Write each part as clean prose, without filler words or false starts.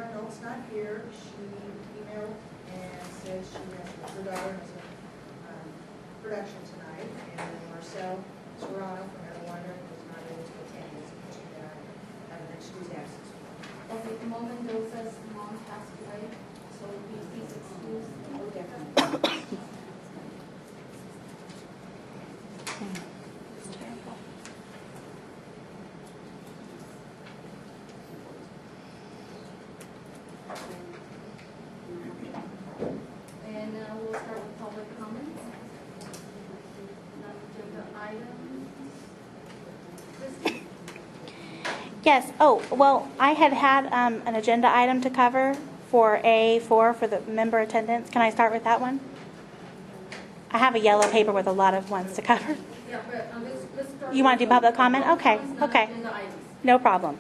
Arnold's not here. She emailed and said her daughter has a production tonight, and then Marcel Serrano from Atlanta was not able to attend. He's have an excused absence. Okay, the moment Dosa's mom passed away, so he's excused. Oh, definitely. And we'll start with public comments. Non-agenda items. Christie? Yes. Oh, well, I had an agenda item to cover for A4 for the member attendance. Can I start with that one? I have a yellow paper with a lot of ones to cover. Yeah, but let's start. You want to do public comment? Okay. Okay. Non-agenda items. No problem.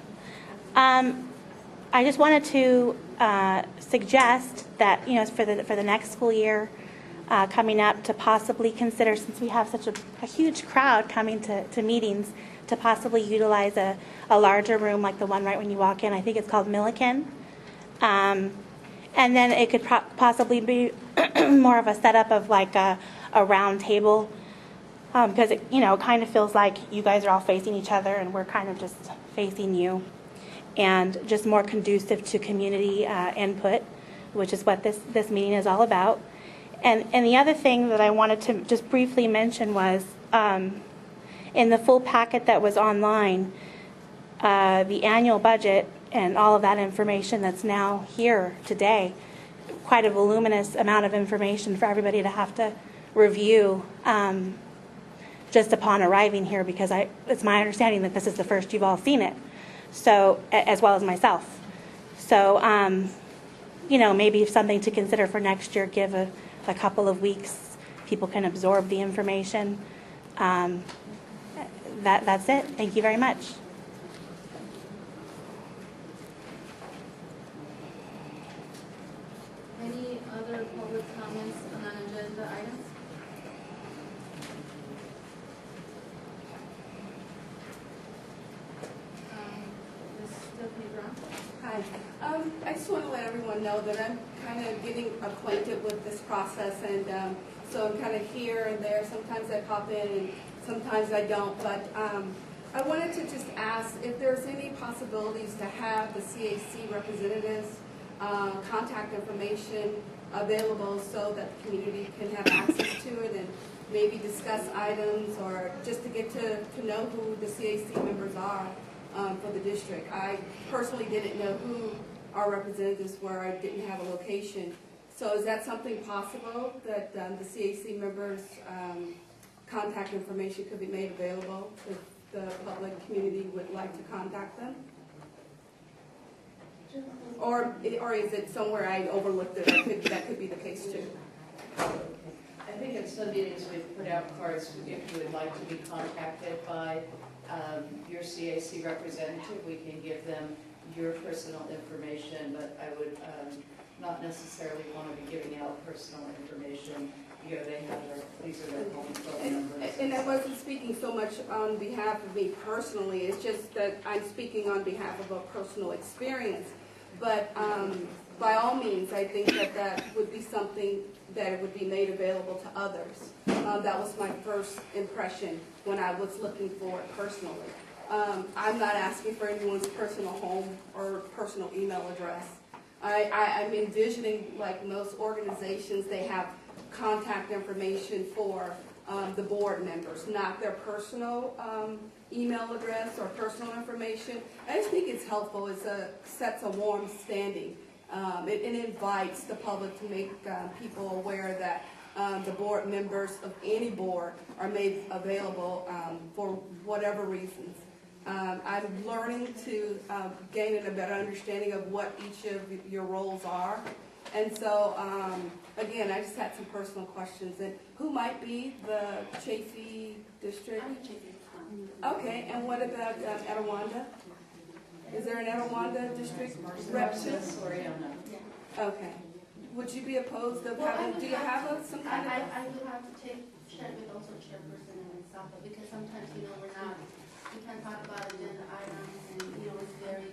I just wanted to suggest that, for the next school year coming up, to possibly consider, since we have such a huge crowd coming to meetings, to possibly utilize a larger room like the one right when you walk in. I think it's called Milliken. And then it could possibly be more of a setup of like a round table, because it kind of feels like you guys are all facing each other and we're kind of just facing you, and just more conducive to community input, which is what this meeting is all about. And the other thing that I wanted to just briefly mention was, in the full packet that was online, the annual budget and all of that information that's now here today, quite a voluminous amount of information for everybody to have to review just upon arriving here, because it's my understanding that this is the first you've all seen it, so, as well as myself. So, maybe something to consider for next year, give a couple of weeks, people can absorb the information. That's it. Thank you very much. Any other public comments on non-agenda items? Ms. Stephanie Brown? Hi. I just want to let everyone know that I'm kind of getting acquainted with this process, and so I'm kind of here and there. Sometimes I pop in and sometimes I don't, but I wanted to just ask if there's any possibilities to have the CAC representatives' contact information available so that the community can have access to it and maybe discuss items, or just to get to know who the CAC members are for the district. I personally didn't know who our representatives were. I didn't have a location. So is that something possible, that the CAC members' contact information could be made available if the public community would like to contact them? Or is it somewhere I overlooked it? That could be the case too. I think at some meetings we've put out cards if you would like to be contacted by your CAC representative. We can give them your personal information, but I would not necessarily want to be giving out personal information. They have these are their home phone numbers. And I wasn't speaking so much on behalf of me personally. It's just that I'm speaking on behalf of a personal experience. But by all means, I think that would be something that it would be made available to others. That was my first impression when I was looking for it personally. I'm not asking for anyone's personal home or personal email address. I'm envisioning, like most organizations, they have contact information for the board members, not their personal email address or personal information. I just think it's helpful. It sets a warm standing. It invites the public to make people aware that the board members of any board are made available for whatever reasons. I'm learning to gain a better understanding of what each of your roles are. And so, again, I just had some personal questions. And who might be the Chaffee district? I'm Chaffee. Okay, and what about Etiwanda? Is there an Etiwanda district rep too? Okay. Would you be opposed of having, do you have some kind of? I will have to check with also chairperson and SAPA, because sometimes, we can't talk about agenda items, and, it's the there's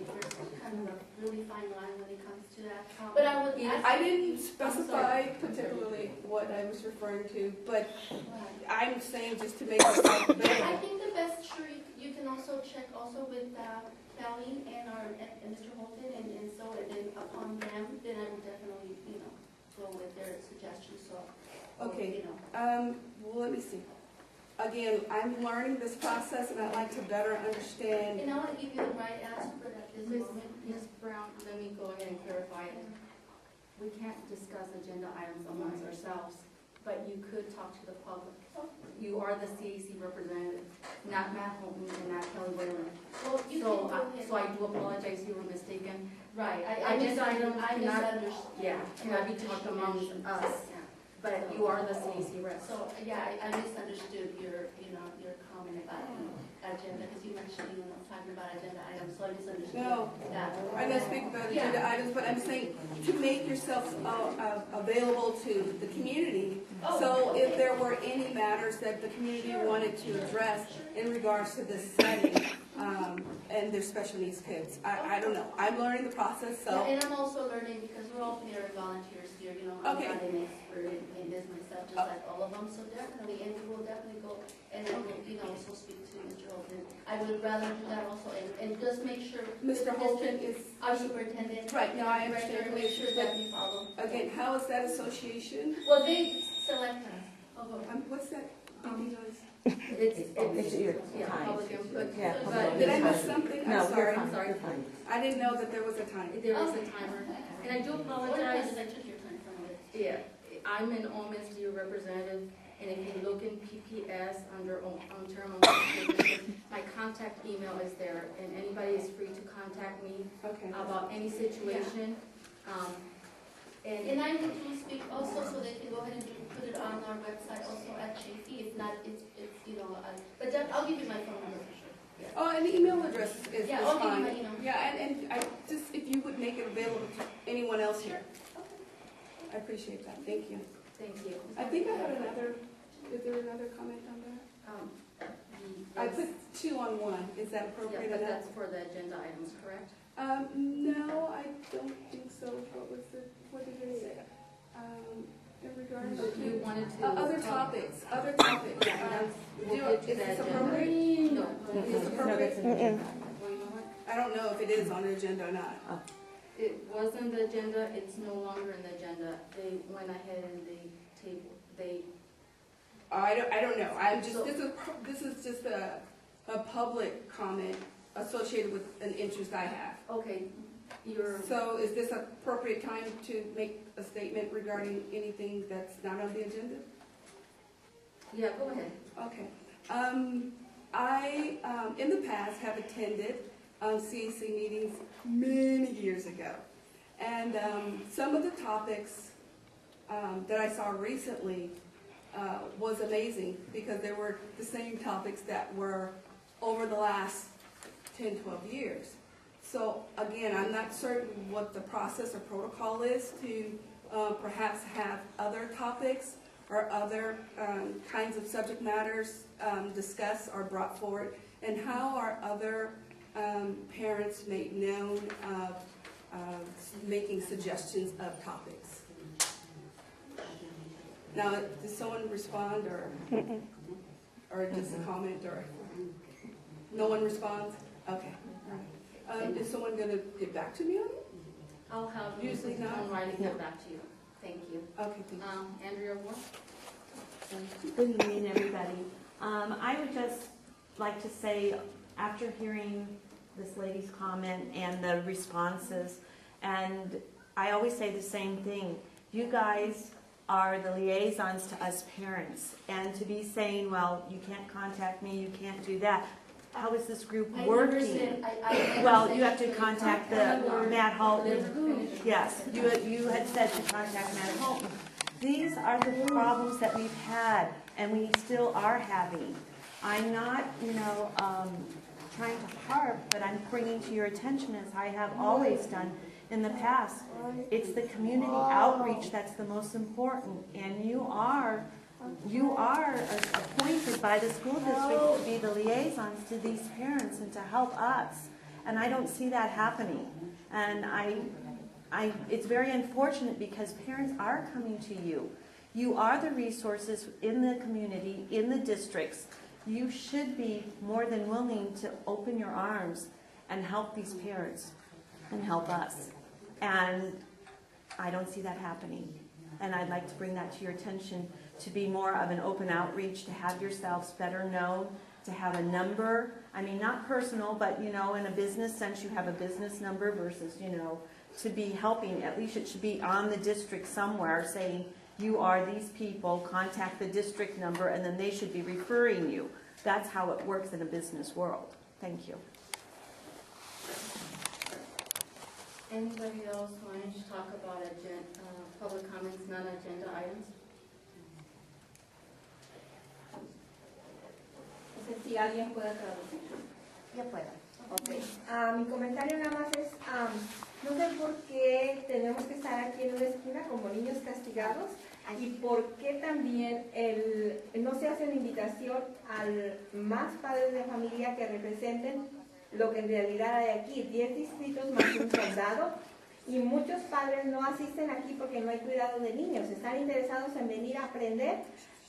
kind of a really fine line when it comes to that. But I would ask. I didn't specify particularly what I was referring to, but I'm saying just to make it I better. think the best, sure, you can also check also with Kelly and Mr. Holton, and so, and then upon them, then I will definitely, go with their suggestions, so. Okay. You know. Well, let me see. Again, I'm learning this process and I'd like to better understand. And I want to give you the right answer for that this moment. Ms. Brown, let me go ahead and clarify it. We can't discuss agenda items amongst ourselves, but you could talk to the public. You are the CAC representative, not Matt Holton and not Kelly Whalen. Well, you can go ahead. So I do apologize, you were mistaken. Right, I Agenda items misunderstood. Yeah, cannot be talked amongst us, but you are the CAC rep. So, yeah, I misunderstood your comment about agenda, because you mentioned, talking about agenda items, so I misunderstood No, that. I'm not speaking about agenda items, but I'm saying to make yourself available to the community. Oh, So okay. if there were any matters that the community wanted to address in regards to this setting, and their special needs kids, I don't know. I'm learning the process, Yeah, so. and I'm also learning, because we're all parent volunteers here, I'm Okay. not an expert in this myself, just like all of them, so definitely, and we will definitely go, and I will, also speak to Mr. Holton. I would rather do that also, and just make sure. Mr. Holton is, Our superintendent. Right, no, I director, understand. make sure that we follow. again, how is that association? Well, they select us. What's that? noise? It's your Yeah, time. public input. Yeah, So, public but- Did I miss something? No, I'm sorry. I'm sorry. Fine. I didn't know that there was a time. There is a timer, and I do apologize. I took your time from it. Yeah, I'm an OMSD representative, and if you look in PPS under term of my contact email is there, and anybody is free to contact me Okay. about any situation. And I need to speak also, so they can go ahead and put it on our website also at JP. If not, it's but I'll give you my phone number for sure. Yeah. Oh, and the email address is Yeah, I'll give you fine. my email. Yeah, and I just, if you would make it available to anyone else here. I appreciate that. Thank you. Thank you. I think I had is there another comment on that? I put 2 on 1. Is that Yeah, appropriate but enough? that's for the agenda items, correct? No, I don't think so. What did it say? In regards If you to wanted to. other topics. We'll get to Is that this agenda. appropriate? No. Is this appropriate? Well, you know what? I don't know if it is on the agenda or not. It was in the agenda, it's no longer in the agenda. They went ahead and they I don't know. I'm just, this is just a public comment associated with an interest I have. okay, you're, So is this appropriate time to make a statement regarding anything that's not on the agenda? yeah, go ahead. Okay. I, in the past, have attended CAC meetings many years ago. And some of the topics that I saw recently was amazing, because they were the same topics that were over the last 10, 12 years. So again, I'm not certain what the process or protocol is to perhaps have other topics or other kinds of subject matters discussed or brought forward, and how are other parents made known of making suggestions of topics. Now, does someone respond, or just a comment, or no one responds? Okay. All right. Is someone going to get back to me on it? I'll have Usually Mrs. not. Conrady get back to you. Thank you. Okay, thank you. Andrea Moore? Good evening, everybody. I would just like to say, after hearing this lady's comment and the responses, and I always say the same thing, you guys are the liaisons to us parents, and to be saying, well, you can't contact me, you can't do that. How is this group I never working? said- I Well, never you have said to you contact couldn't the Matt Holton. Finish. Yes, you had said to contact Matt Holton. These are the problems that we've had, and we still are having. I'm not, trying to harp, but I'm bringing to your attention, as I have always done in the past. It's the community outreach that's the most important, and you are appointed by the school district to be the liaisons to these parents and to help us And I don't see that happening. And it's very unfortunate because parents are coming to you. You are the resources in the community, in the districts. You should be more than willing to open your arms and help these parents and help us. And I don't see that happening. And I'd like to bring that to your attention, to be more of an open outreach, to have yourselves better known, to have a number. I mean, not personal, but, in a business sense, you have a business number versus, to be helping. At least it should be on the district somewhere saying, you are these people, contact the district number, and then they should be referring you. That's how it works in a business world. Thank you. Anybody else wanting to talk about public comments, non-agenda items? No sé si alguien puede traducir. Ya puedo. Okay. Mi comentario nada más es, no sé por qué tenemos que estar aquí en una esquina como niños castigados y por qué también no se hace una invitación al más padres de familia que representen lo que en realidad hay aquí, 10 distritos más un condado, y muchos padres no asisten aquí porque no hay cuidado de niños, están interesados en venir a aprender,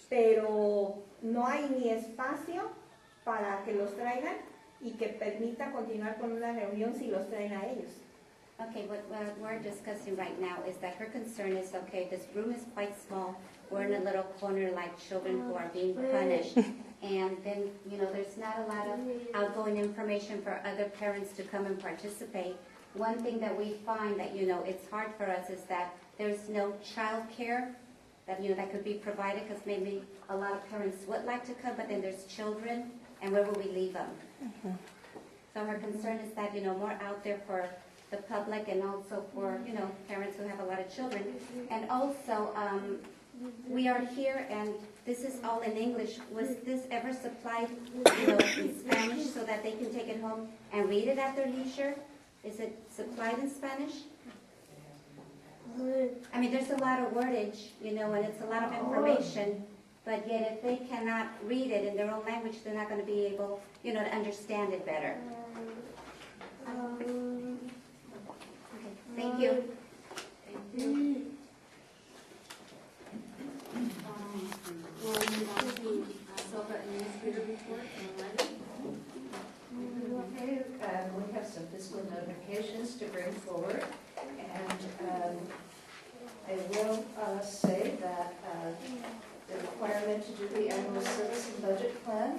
pero no hay ni espacio para que los traigan y que permita continuar con una reunión si los traen a ellos. Okay, what we're discussing right now is that her concern is, okay, this room is quite small. We're in a little corner like children who are being punished. And then, there's not a lot of outgoing information for other parents to come and participate. One thing that we find that, it's hard for us is that there's no child care that, that could be provided, because maybe a lot of parents would like to come, but then there's children, and where will we leave them? Mm-hmm. So her concern is that, more out there for the public and also for, parents who have a lot of children. And also, we are here and this is all in English. Was this ever supplied, in Spanish so that they can take it home and read it at their leisure? Is it supplied in Spanish? I mean, there's a lot of wordage, and it's a lot of information, but yet if they cannot read it in their own language, they're not going to be able, to understand it better. Okay, thank you. Thank you. We'll move on to WESELPA administrator report and letter. Okay, we have some fiscal notifications to bring forward, and I will say that the requirement to do the annual service and budget plan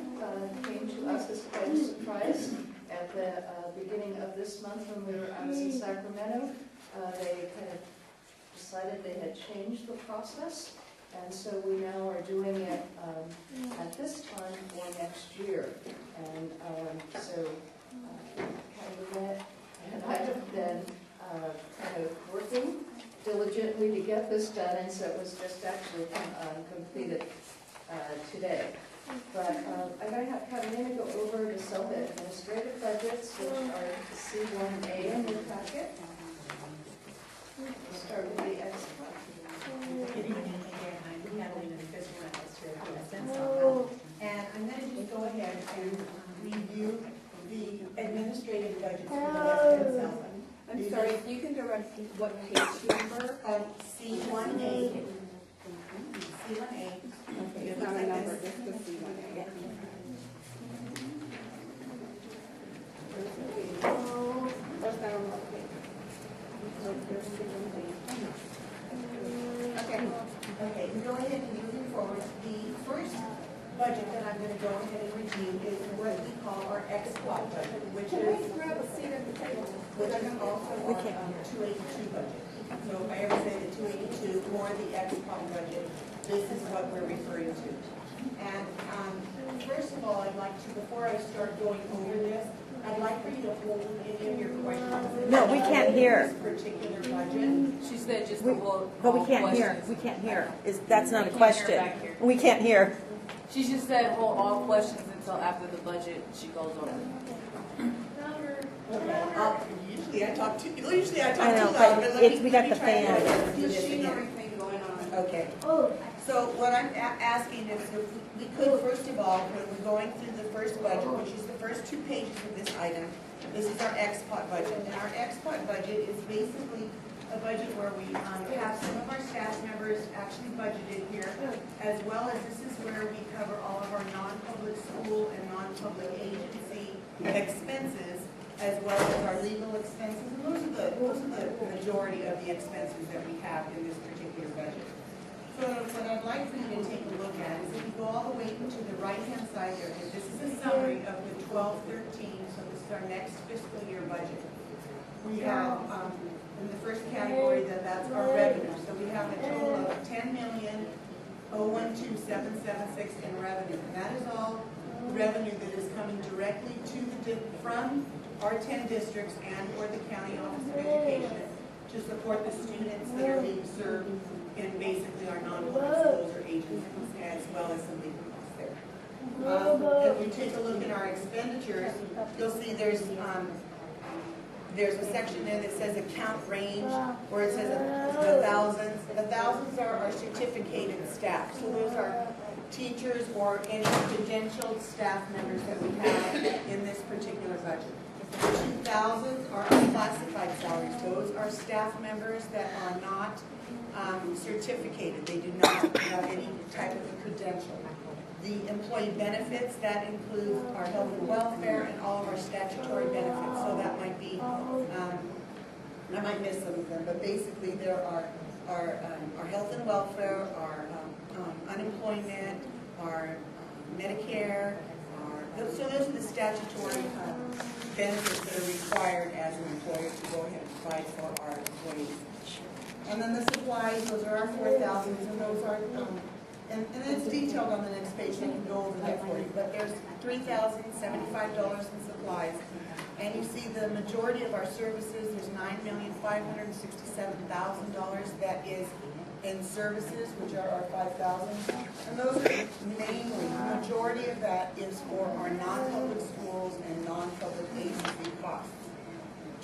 came to us as quite a surprise at the beginning of this month when I was in Sacramento. They kind of decided they had changed the process, and so we now are doing it at this time for next year. And so Calumet and I have been kind of working diligently to get this done, and so it was just actually completed today. But I'm going to have Catalina go over the WESELPA administrative budgets, which are C1A in your packet. We'll start with the export. And I'm going to just go ahead and review the administrative budgets for the West End South. I'm sorry, if you can direct what page number? C1A. C1A. Okay, it's not a number, just the C1A. Okay, go ahead and moving forward. The first budget that I'm going to go ahead and review is what we call our X-Quad budget, which is also our 282 budget. So if I ever say the 282 or the X-Quad budget, this is what we're referring to. And first of all, I'd like to, before I start going over this, I'd like for you to hold any of your questions. No, we can't hear. This particular budget. She said just the whole. But we can't hear. We can't hear. That's not a question. We can't hear. She just said hold all questions until after the budget she goes over. Okay. Usually I talk too loud, I know, but we got the fan. Okay. So what I'm asking is if we could, first of all, when we're going through the first budget, which is the first 2 pages of this item, This is our ex-pot budget, and our ex-pot budget is basically a budget where we have some of our staff members actually budgeted here, as well as this is where we cover all of our non-public school and non-public agency expenses, as well as our legal expenses, and those are the majority of the expenses that we have in this particular budget. So what I'd like for you to take a look at is if you go all the way to the right-hand side there, this is a summary of the 12-13, so this is our next fiscal year budget. We have, in the first category, that's our revenue. So we have a total of $10,012,776 in revenue. And that is all revenue that is coming directly to from our 10 districts and or the county office of education to support the students that are being served in basically our non-public schools or agencies, as well as some legal costs there. If we take a look at our expenditures, you'll see there's a section there that says account range, where it says the thousands. The thousands are our certificated staff. So those are teachers or any credentialed staff members that we have in this particular budget. The 2,000s are our classified salaries. Those are staff members that are not certificated. They do not have any type of a credential. The employee benefits, that includes our health and welfare and all of our statutory benefits. So that might be, I might miss some of them, but basically there are our health and welfare, our unemployment, our Medicare, so those are the statutory benefits that are required as an employer to go ahead and provide for our employees. And then the supplies, those are our 4,000s, and those are and it's detailed on the next page, so I can go over that for you. But there's $3,075 in supplies. And you see the majority of our services, there's $9,567,000 that is in services, which are our 5,000. And those are mainly, the majority of that is for our non-public schools and non-public agency costs.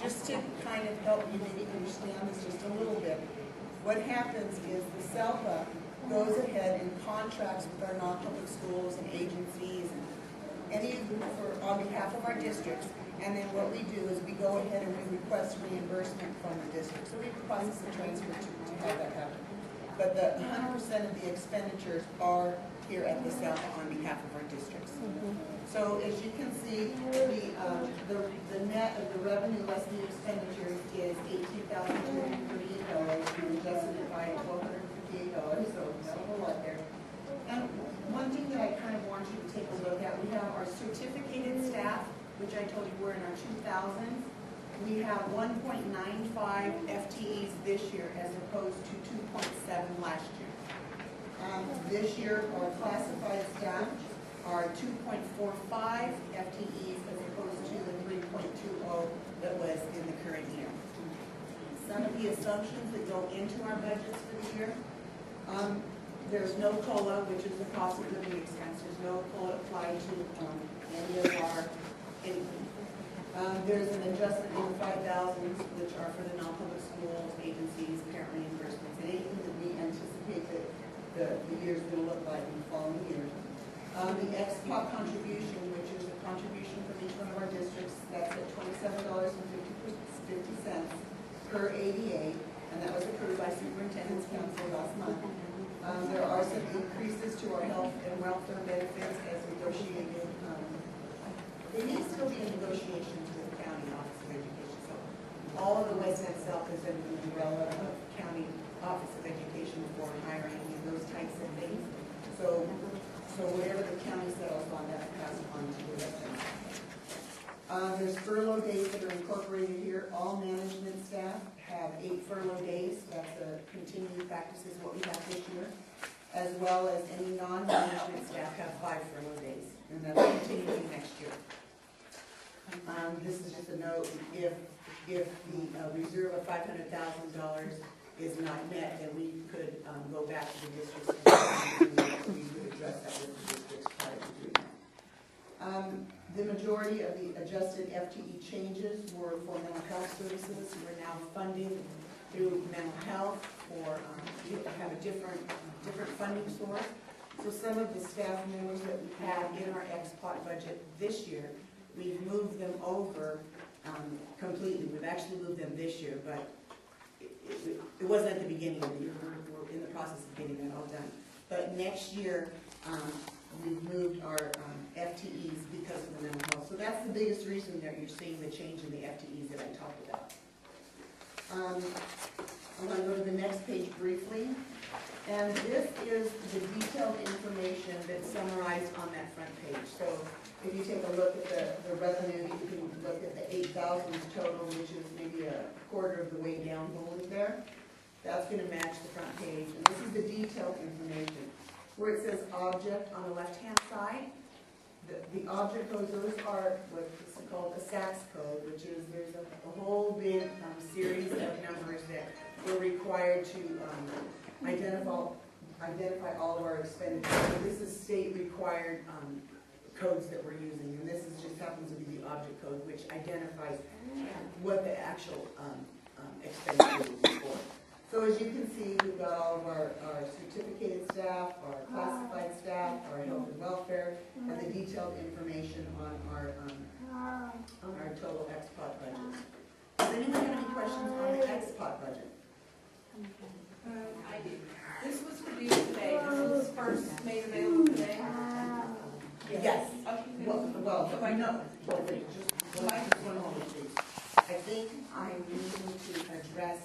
Just to kind of help you maybe understand this just a little bit, what happens is the WESELPA goes ahead and contracts with our non-public schools and agencies and on behalf of our districts. And then what we do is we go ahead and we request reimbursement from the district. So we process the transfer to have that happen. But the 100% of the expenditures are here at the WESELPA on behalf of our districts. So as you can see, the net of the revenue less the expenditures is $18,238. We adjusted it by $1,258, so not a whole lot there. And one thing that I kind of want you to take a look at, we have our certificated staff, which I told you were in our 2000s. We have 1.95 FTEs this year as opposed to 2.7 last year. This year, our classified staff are 2.45 FTEs as opposed to the 3.20 that was in the current year. Some of the assumptions that go into our budgets for the year, there's no COLA, which is the cost of living expense. There's no COLA applied to any of our income. There's an adjustment in the 5,000s, which are for the non-public schools, agencies, parent reimbursements, and anything that we anticipate that the year's going to look like in the following year. The ex-pop contribution, which is a contribution from each one of our districts, that's at $27.50 per ADA, and that was approved by Superintendent's Council last month. There are some increases to our health and welfare benefits as negotiated. There needs to be a negotiation to the county office of education. So all of the West itself is under the umbrella of county office of education for hiring and those types of things. So whatever the county settles on, that's passed on to the West. There's furlough days that are incorporated here. All management staff have 8 furlough days. That's a continuing practice is what we have this year. As well as any non-management staff have 5 furlough days. And that's continuing next year. This is just a note, if the reserve of $500,000 is not met, then we could go back to the districts and we would address that with the districts prior to doing that. The majority of the adjusted FTE changes were for mental health services. We're now funding through mental health or have a different funding source. So some of the staff members that we had in our ex-pot budget this year, we've moved them over completely. We've actually moved them this year, but it wasn't at the beginning of the year. We're in the process of getting that all done. But next year, we've moved our FTEs because of the mental health. So that's the biggest reason that you're seeing the change in the FTEs that I talked about. I'm going to go to the next page briefly. And this is the detailed information that's summarized on that front page. So if you take a look at the revenue, you can look at the 8,000 total, which is maybe a quarter of the way down bullet there. That's going to match the front page. And this is the detailed information. Where it says object on the left-hand side, the object codes, those are what's called a SACS code, which is there's a whole big series of numbers that we're required to identify all of our expenditures. So this is state-required codes that we're using, and this is just happens to be the object code, which identifies what the actual expenditure is for. So as you can see, we've got all of our certificated staff, our classified staff, our health and welfare, and the detailed information on our total XPOT budget. Does anyone have any questions on the XPOT budget? I do. This was produced today. This was first made available today. Yes. Okay. Well, so I know. Just one moment, please. I think I need to address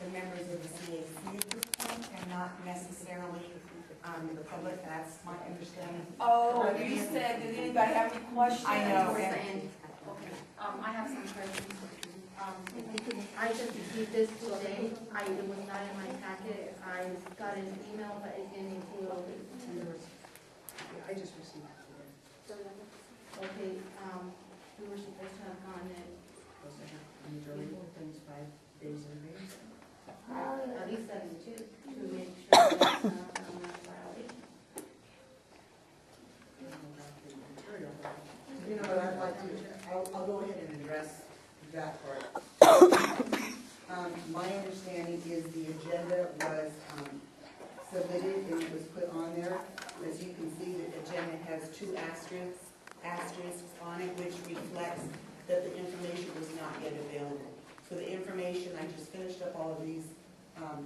the members of the CAC at this point and not necessarily the public. That's my understanding. Oh, you said, did anybody have any questions? I know. Towards the end. Okay. I have some questions. I just received this today. It was not in my packet. I got an email, but it didn't include all the tenders. I just received it today. Okay, we were supposed to have gotten it Majority of things 5 days in advance. at least 72 to make sure that it's not a violation. You know what I'd like to, I'll go ahead and address that part. My understanding is the agenda was submitted and it was put on there. As you can see, the agenda has 2 asterisks on it, which reflects that the information was not yet available. So the information, I just finished up all of these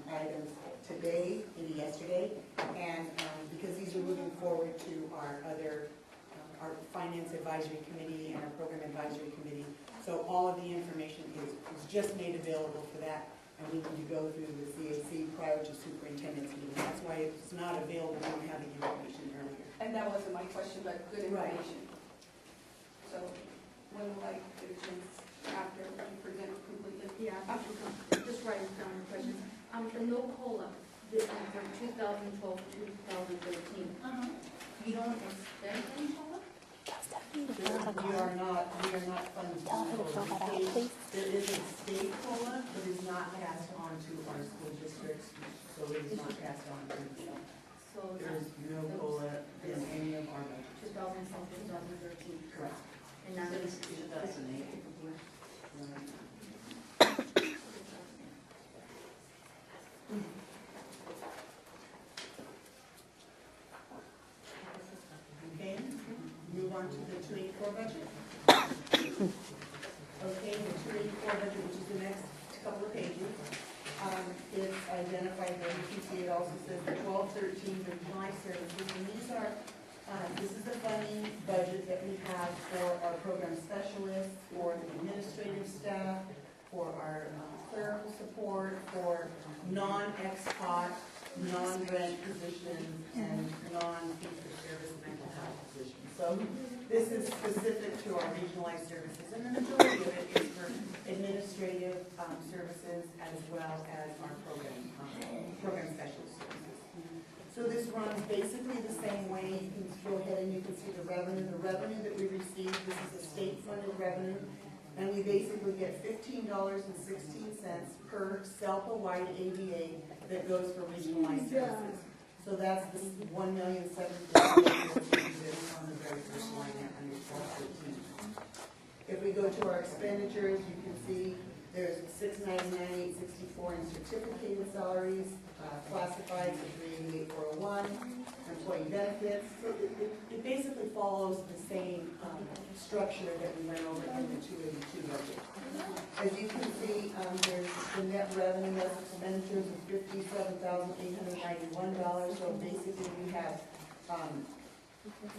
items today, maybe yesterday, and because these are moving forward to our other, our Finance Advisory Committee and our Program Advisory Committee. So all of the information is just made available for that, and we need to go through the CAC prior to superintendent's meeting. That's why it's not available when we have the information earlier. And that wasn't my question, but good information. So when will I get a chance after you present completely? Yeah, just writing down the questions. The no COLA, for 2012, 2013. You don't expect any COLA? We are not funding. There is a state COLA that is not passed on to our school districts, so it is not passed on to them. So There is no COLA in any of our budgets. 2012, 2013. Correct. And now it's 2008. Okay, move on to the 284 budget. Okay, the 284 budget, which is the next couple of pages, it's identified there. You can see it also says the 1213 for life services, and these are, this is the funding budget that we have for our program specialists, for the administrative staff, for our clerical support, for non-XPOT, non-grant positions, and non-fee-for-service mental health positions. So this is specific to our regionalized services, and the majority of it is for administrative services as well as our program specialist services. So this runs basically the same way. You can go ahead and you can see the revenue. The revenue that we receive, this is a state-funded revenue, and we basically get $15.16 per SELPA-wide ABA that goes for regionalized services. So that's the $1,750,000 on the very first line there under 1213. If we go to our expenditures, you can see there's $699,864 in certificated salaries, classified for $388,401, employee benefits. It basically follows the same structure that we went over in the 282 budget. As you can see, there's the net revenue less expenditures of $57,891. So basically we have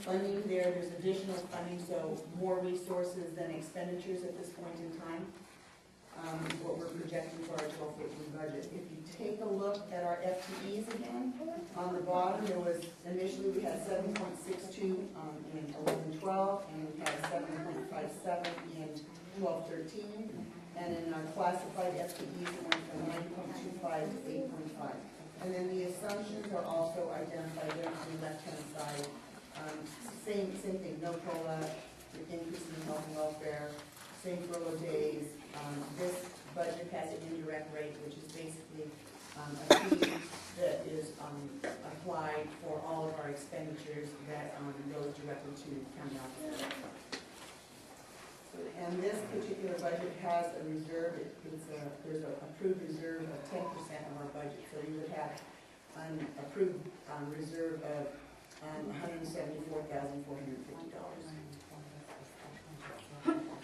funding there, there's additional funding, so more resources than expenditures at this point in time. What we're projecting for our 12-14 budget. If you take a look at our FTEs again, on the bottom, there was, initially we had 7.62 in 11-12, and we had 7.57 in 12-13, and in our classified FTEs, it went from 9.25 to 8.5. And then the assumptions are also identified there on the left-hand side. Same thing, no COLA, increase in health and welfare, same furlough days. This budget has an indirect rate, which is basically a fee that is applied for all of our expenditures that goes directly to county office. And this particular budget has a reserve. There's an approved reserve of 10% of our budget. So you would have an approved reserve of $174,450.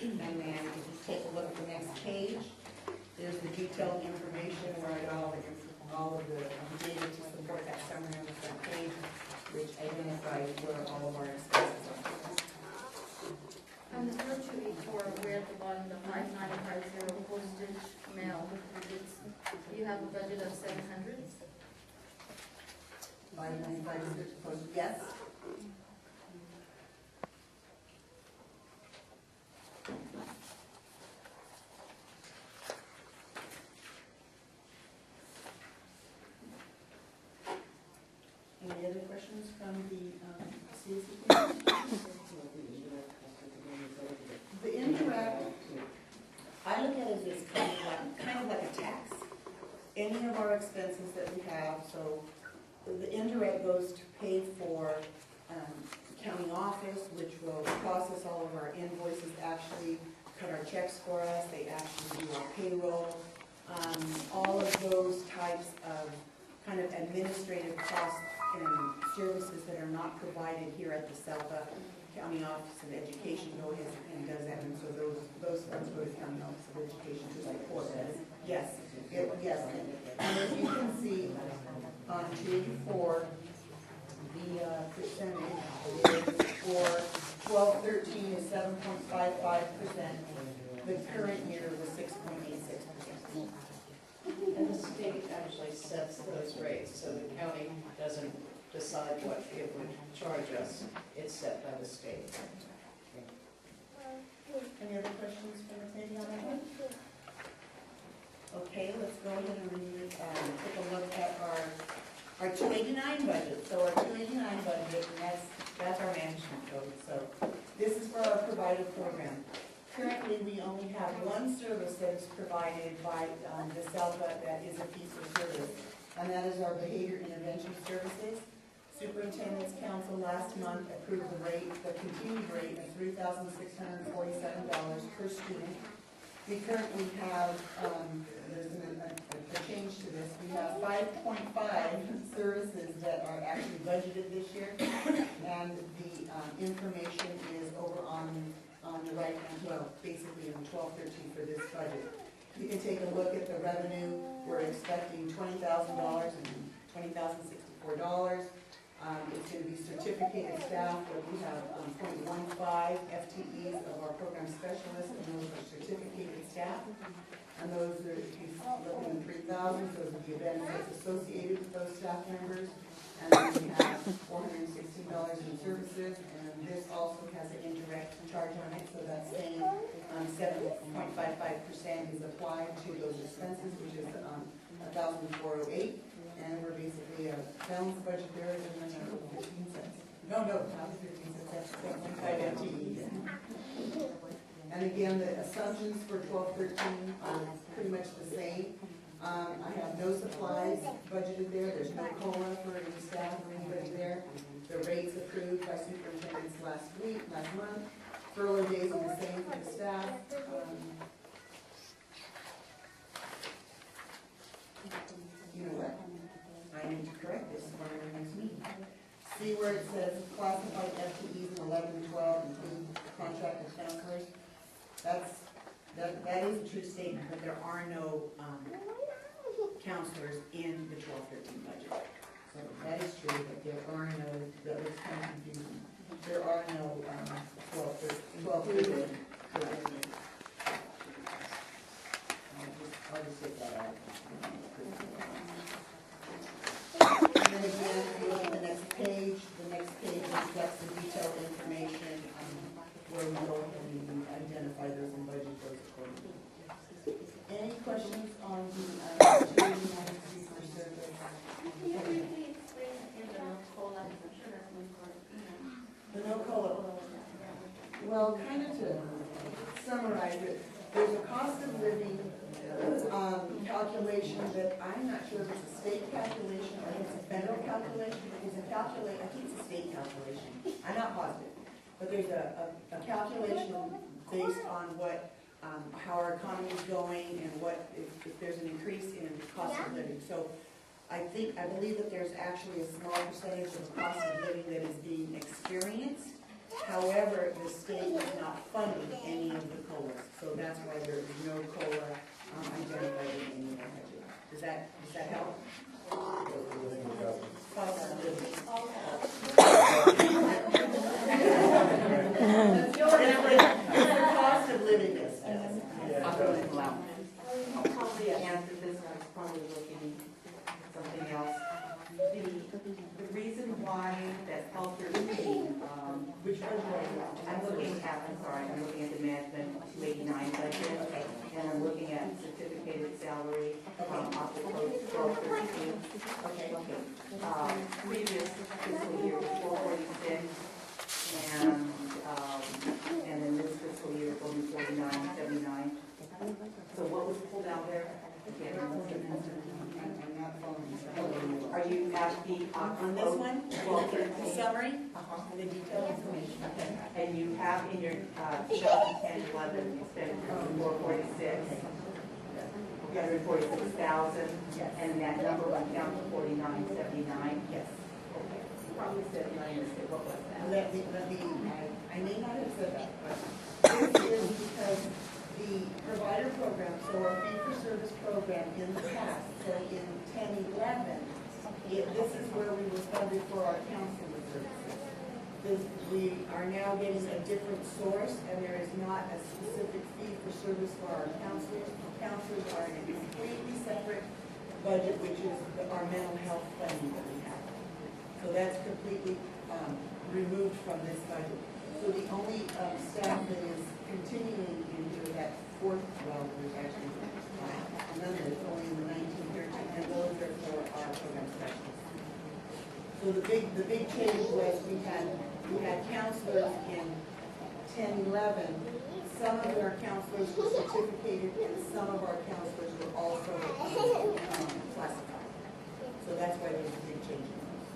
And then if you take a look at the next page, there's the detailed information where I got all of the data to support that summary on the front page, which identifies where all of our expenses are. On the 0284, where at the bottom, the 5950 postage mail, you have a budget of 700? 5956, yes. Any other questions from the CAC? The indirect, I look at it as kind of like a tax. Any of our expenses that we have, so the indirect goes to pay for county office, which will process all of our invoices, actually cut our checks for us, they actually do our payroll, all of those types of kind of administrative costs and services that are not provided here at the WESELPA. County Office of Education goes and does that, and so those funds go to County Office of Education to support that. Yes, yes. And as you can see on 284, the percentage is for 12-13 is 7.55%. The current year was 6.86%. And the state actually sets those rates, so the county doesn't decide what it would charge us. It's set by the state. Any other questions for Ms. Nady on that one? Okay, let's go ahead and take a look at our 289 budget. So our 289 budget, and that's our management code. So this is for our provider program. Currently, we only have one service that is provided by the WESELPA that is a fee-for-service, and that is our behavior intervention services. Superintendent's Council last month approved the continued rate of $3,647 per student. We currently have, there's a change to this, we have 5.5 services that are actually budgeted this year, and the information is over on the right hand, well, basically in 12-13 for this budget. You can take a look at the revenue. We're expecting $20,000 and $20,064. It's going to be certificated staff, where we have 0.15 FTEs of our program specialists, and those are certificated staff. And those are, if you look in the 3,000, those are the benefits associated with those staff members. And then we have $416 in services, and this also has an indirect charge on it, so that same 7.55% is applied to those expenses, which is $1,408. And we're basically a balanced budget there, and then 15 cents. No, not 15 cents, that's 0.15 FTEs. And again, the assumptions for 12-13 are pretty much the same. I have no supplies budgeted there. There's no COLA for any staff or anybody there. The rates approved by superintendents last month. Furlough days are the same for the staff. You know what? I need to correct this for our next meeting. see where it says classified FTEs in 11 and 12 include contracted counselors? That is a true statement, but there are no counselors in the 12-13 budget. So that is true, but there are no, that was kind of confusing. There are no 12-13. I'll just take that out. And then again, if you look at the next page reflects the detailed information where we go ahead and identify those and budget those accordingly. Any questions on the opportunity for service? The no COLA. Well, kind of to summarize it, there's a cost of living calculation that I'm not sure if it's a state calculation or if it's a federal calculation. It's a I think it's a state calculation. I'm not positive. But there's a calculation based on what, how our economy is going and what, if there's an increase in cost of living. So I believe that there's actually a small percentage of the cost of living that is being experienced. However, the state is not funding any of the COLAs. So that's why there is no COLA identified in any of the budget. Does that help? Cost of living. Cost of living is. I'll probably answer this, I was probably looking at something else. The reason why that health or Which one? I'm looking at the management 289 budget, and I'm looking at certificated salary from up to 1213. Okay. Previous fiscal year was 446, and then this fiscal year is only 4979. So what was pulled out there? Again, are you at the On this one? The summary? The detailed information. And you have in your 2010-11 expenditure 446, 446,000, and that number went down to 4979. Yes. Okay. Probably said minus it. What was that? I may not have said that, but this is because the provider program, so our fee-for-service program in the past, so in 10-11, this is where we were funded for our counseling services. We are now getting a different source, and there is not a specific fee-for-service for our counselors. Counselors are in a completely separate budget, which is our mental health funding that we have. So that's completely removed from this budget. So the only staff that is continuing into that fourth, well, there's actually none of it, only in the 1913, and those are for our program specialists. So the big change was we had counselors in 10-11. Some of our counselors were certificated, and some of our counselors were also classified. So that's why there's a big change in those.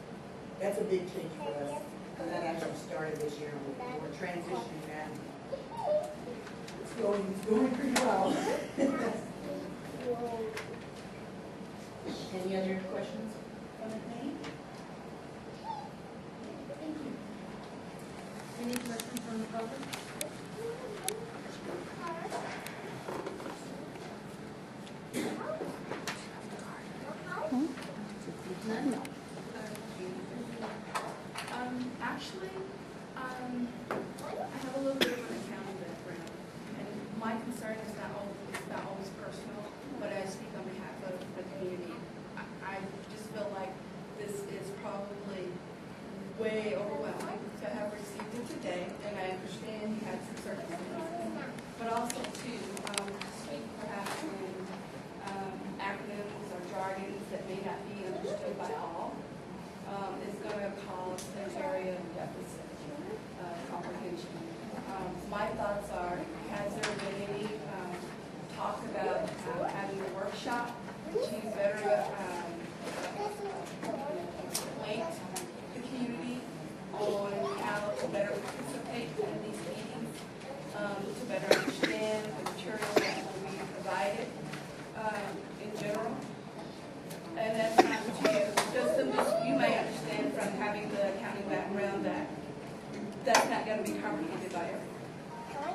That's a big change for us, and that actually started this year. We're transitioning that. It's going pretty well. Any other questions from the committee? Thank you. Any questions from the public? No. Actually, I have a little bit of an accounting background, and my concern is not always personal, but I speak on behalf of the community. I just feel like this is probably way overwhelming to have received it today, and I understand you had some circumstances, but also too, speak perhaps in acronyms or jargons that may not be understood by all. Is going to cause an area of deficit comprehension. My thoughts are, has there been any talk about having a workshop to better acquaint the community on how to better participate in these meetings? going to be comprehended by everyone.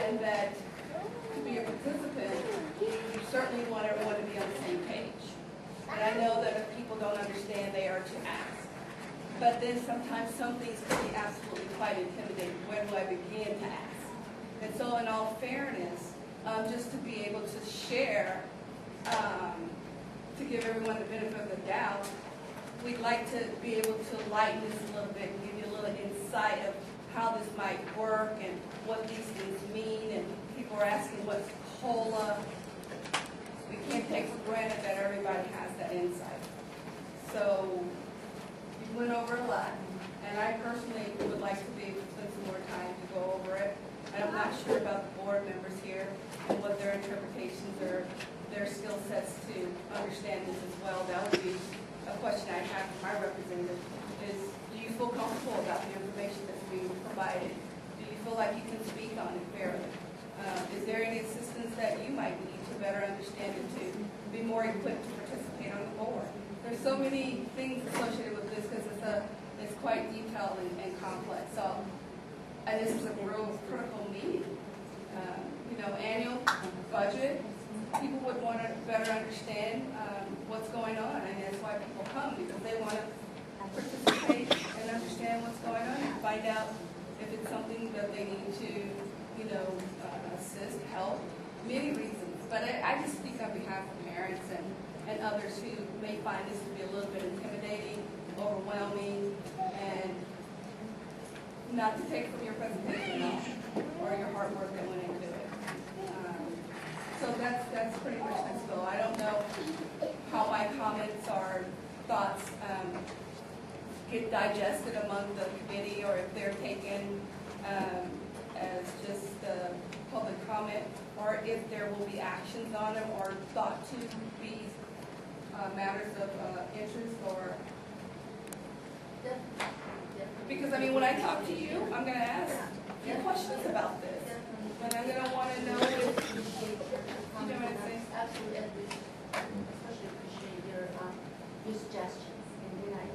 And that to be a participant, you certainly want everyone to be on the same page. And I know that if people don't understand, they are to ask. But then sometimes some things can be absolutely quite intimidating. Where do I begin to ask? And so in all fairness, just to be able to share, to give everyone the benefit of the doubt, we'd like to be able to lighten this a little bit and give you a little insight of how this might work and what these things mean. And people are asking what's COLA. We can't take for granted that everybody has that insight. So we went over a lot, and I personally would like to be able to spend some more time to go over it. And I'm not sure about the board members here and what their interpretations or their skill sets to understand this as well. That would be a question I have for my representative is, do you feel comfortable about the information that's being provided? Do you feel like you can speak on it fairly? Is there any assistance that you might need to better understand it, to be more equipped to participate on the board? There's so many things associated with this because it's quite detailed and complex. So, and this is a real critical meeting. Annual budget, people would want to better understand what's going on, and that's why people come, because they want to participate and understand what's going on and find out if it's something that they need to, assist, help, many reasons. But I just speak on behalf of parents and others who may find this to be a little bit intimidating, overwhelming, and not to take from your presentation or your hard work that went into it. So that's pretty much this goal. I don't know how my comments or thoughts get digested among the committee, or if they're taken as just public comment, or if there will be actions on them or thought to be matters of interest, or because when I talk to you, I'm going to ask you questions about this, and I'm going to want to know if you know what I'm saying. Absolutely, especially appreciate your suggestions.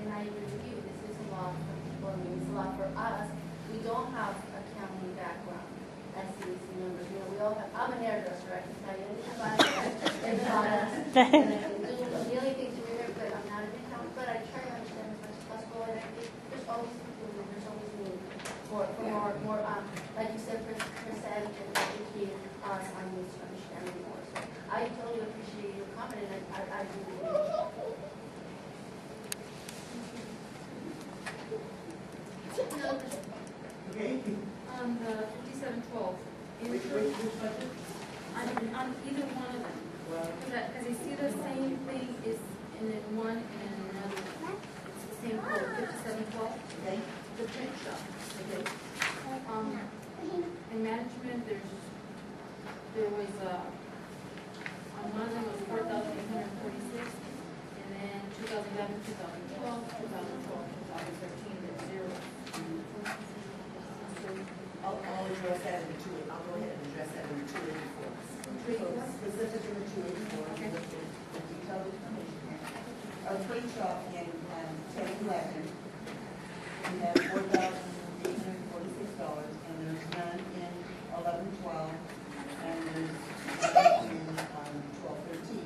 And I agree with you. This is a lot for people. It's a lot for us. We don't have accounting background as CAC members. We all have. I'm a hairdresser. I can tell you anything about it. And the only thing to remember, but I'm not an accountant, but I try to understand as much as possible. And I think there's always improvement. There's always need for more like you said, percent and educate us on this understanding more. So I totally appreciate your comment, and I do. Okay. On the 5712, Which budget? on either one of them, because I see the same thing is in one and in another. It's the same code, 5712. Okay. The print shop. Okay. In management, there was on one of them was 4,846, and then 2011, 2012, 2012, 2013, there's zero. I'll address that in the two. I'll go ahead and address that in the 284. So specific in the 284, we looked at the detailed information here. Our print shop in 1011, we have $4,846, and there's none in 1112, and there's none in 1213.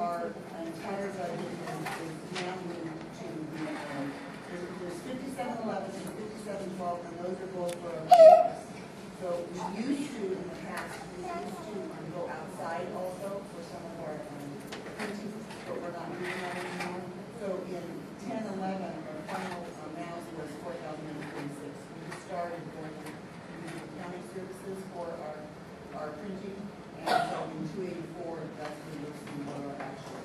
Our entire budget is now moved to the, there's 5711 and 5712, and those are both for our printers. So we used to, in the past, go outside also for some of our printing, but we're not doing that anymore. So in 1011, our final amount was 4,046. We started going to accounting services for our printing, and so in 284, that's when you'll see what our actual.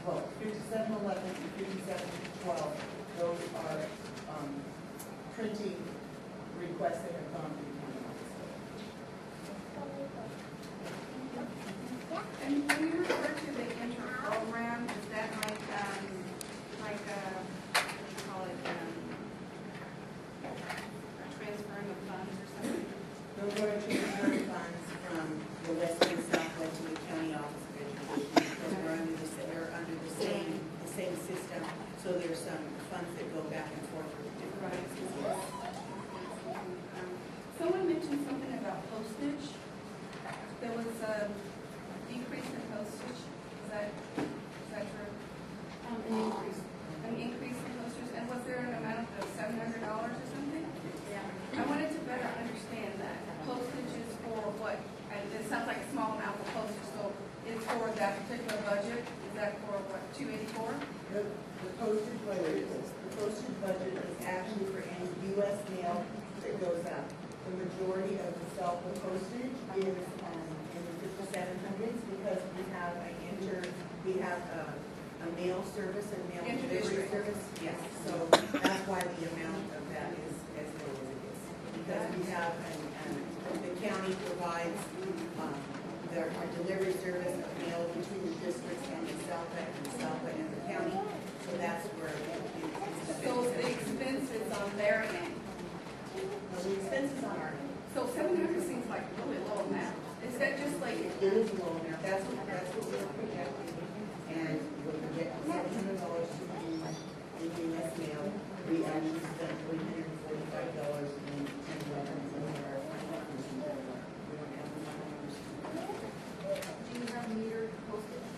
Well, 5711 and 5712, those are printing requests that have gone to the county office. And when you refer to the inter-program, is that like what do you call it, a transferring of funds or something? Those are transferring funds from the west and southwest to the county office of education, because they're under the same system. So there's some funds that go back particular budget, is that for what, 284? The postage budget is actually for any US mail that goes out. The majority of the WESELPA postage is in the 5700s because we have a mail service and mail delivery service. Yes, so that's why the amount of that is as low as it is. Because we have, the county provides our delivery service of mail between the districts and WESELPA and the county. So that's where So the expense is on their end. the expenses on our end. So 700 seems like a really low amount. Is that just like, It is low now, that's what we're projecting, and we're projecting $700 to be in US mail. We actually spent $345 in 10 weapons in our finances. We don't have the numbers. Do you have metered postage?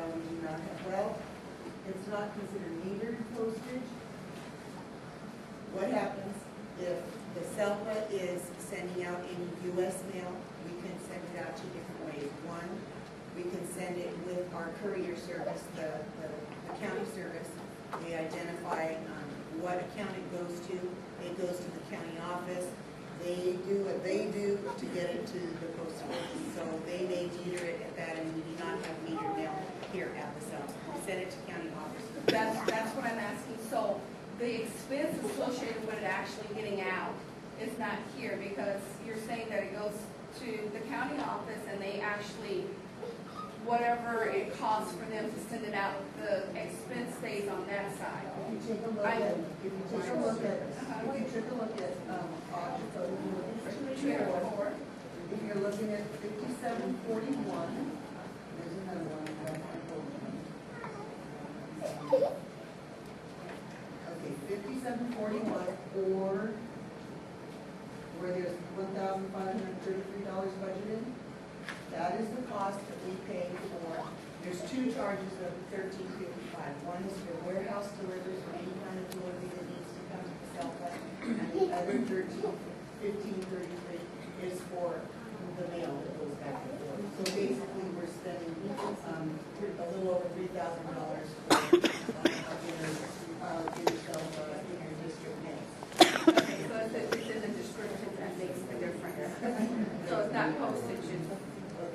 We do not have, well, it's not considered metered postage. What happens if the WESELPA is sending out any US mail, we can send it out two different ways. One, we can send it with our courier service, the county service. They identify what account it goes to. It goes to the county office. They do what they do to get it to the post office. So they may meter it at that, and we do not have metered mail here at the WESELPA. We send it to county office. that's what I'm asking. So the expense associated with it actually getting out is not here because you're saying that it goes to the county office and they actually, whatever it costs for them to send it out, the expense stays on that side. If you take a look at, if you're looking at 5741, there's another one. Okay, 5741, or where there's $1,533 budgeted. That is the cost that we pay for. There's two charges of $13.55. One is for warehouse deliveries or any kind of delivery that needs to come to the WESELPA, and the other $15.33 is for the mail that goes back and forth. So basically, we're spending a little over $3,000 for in your district mail. Okay, so it's in the description that makes the difference. So it's not postage, it's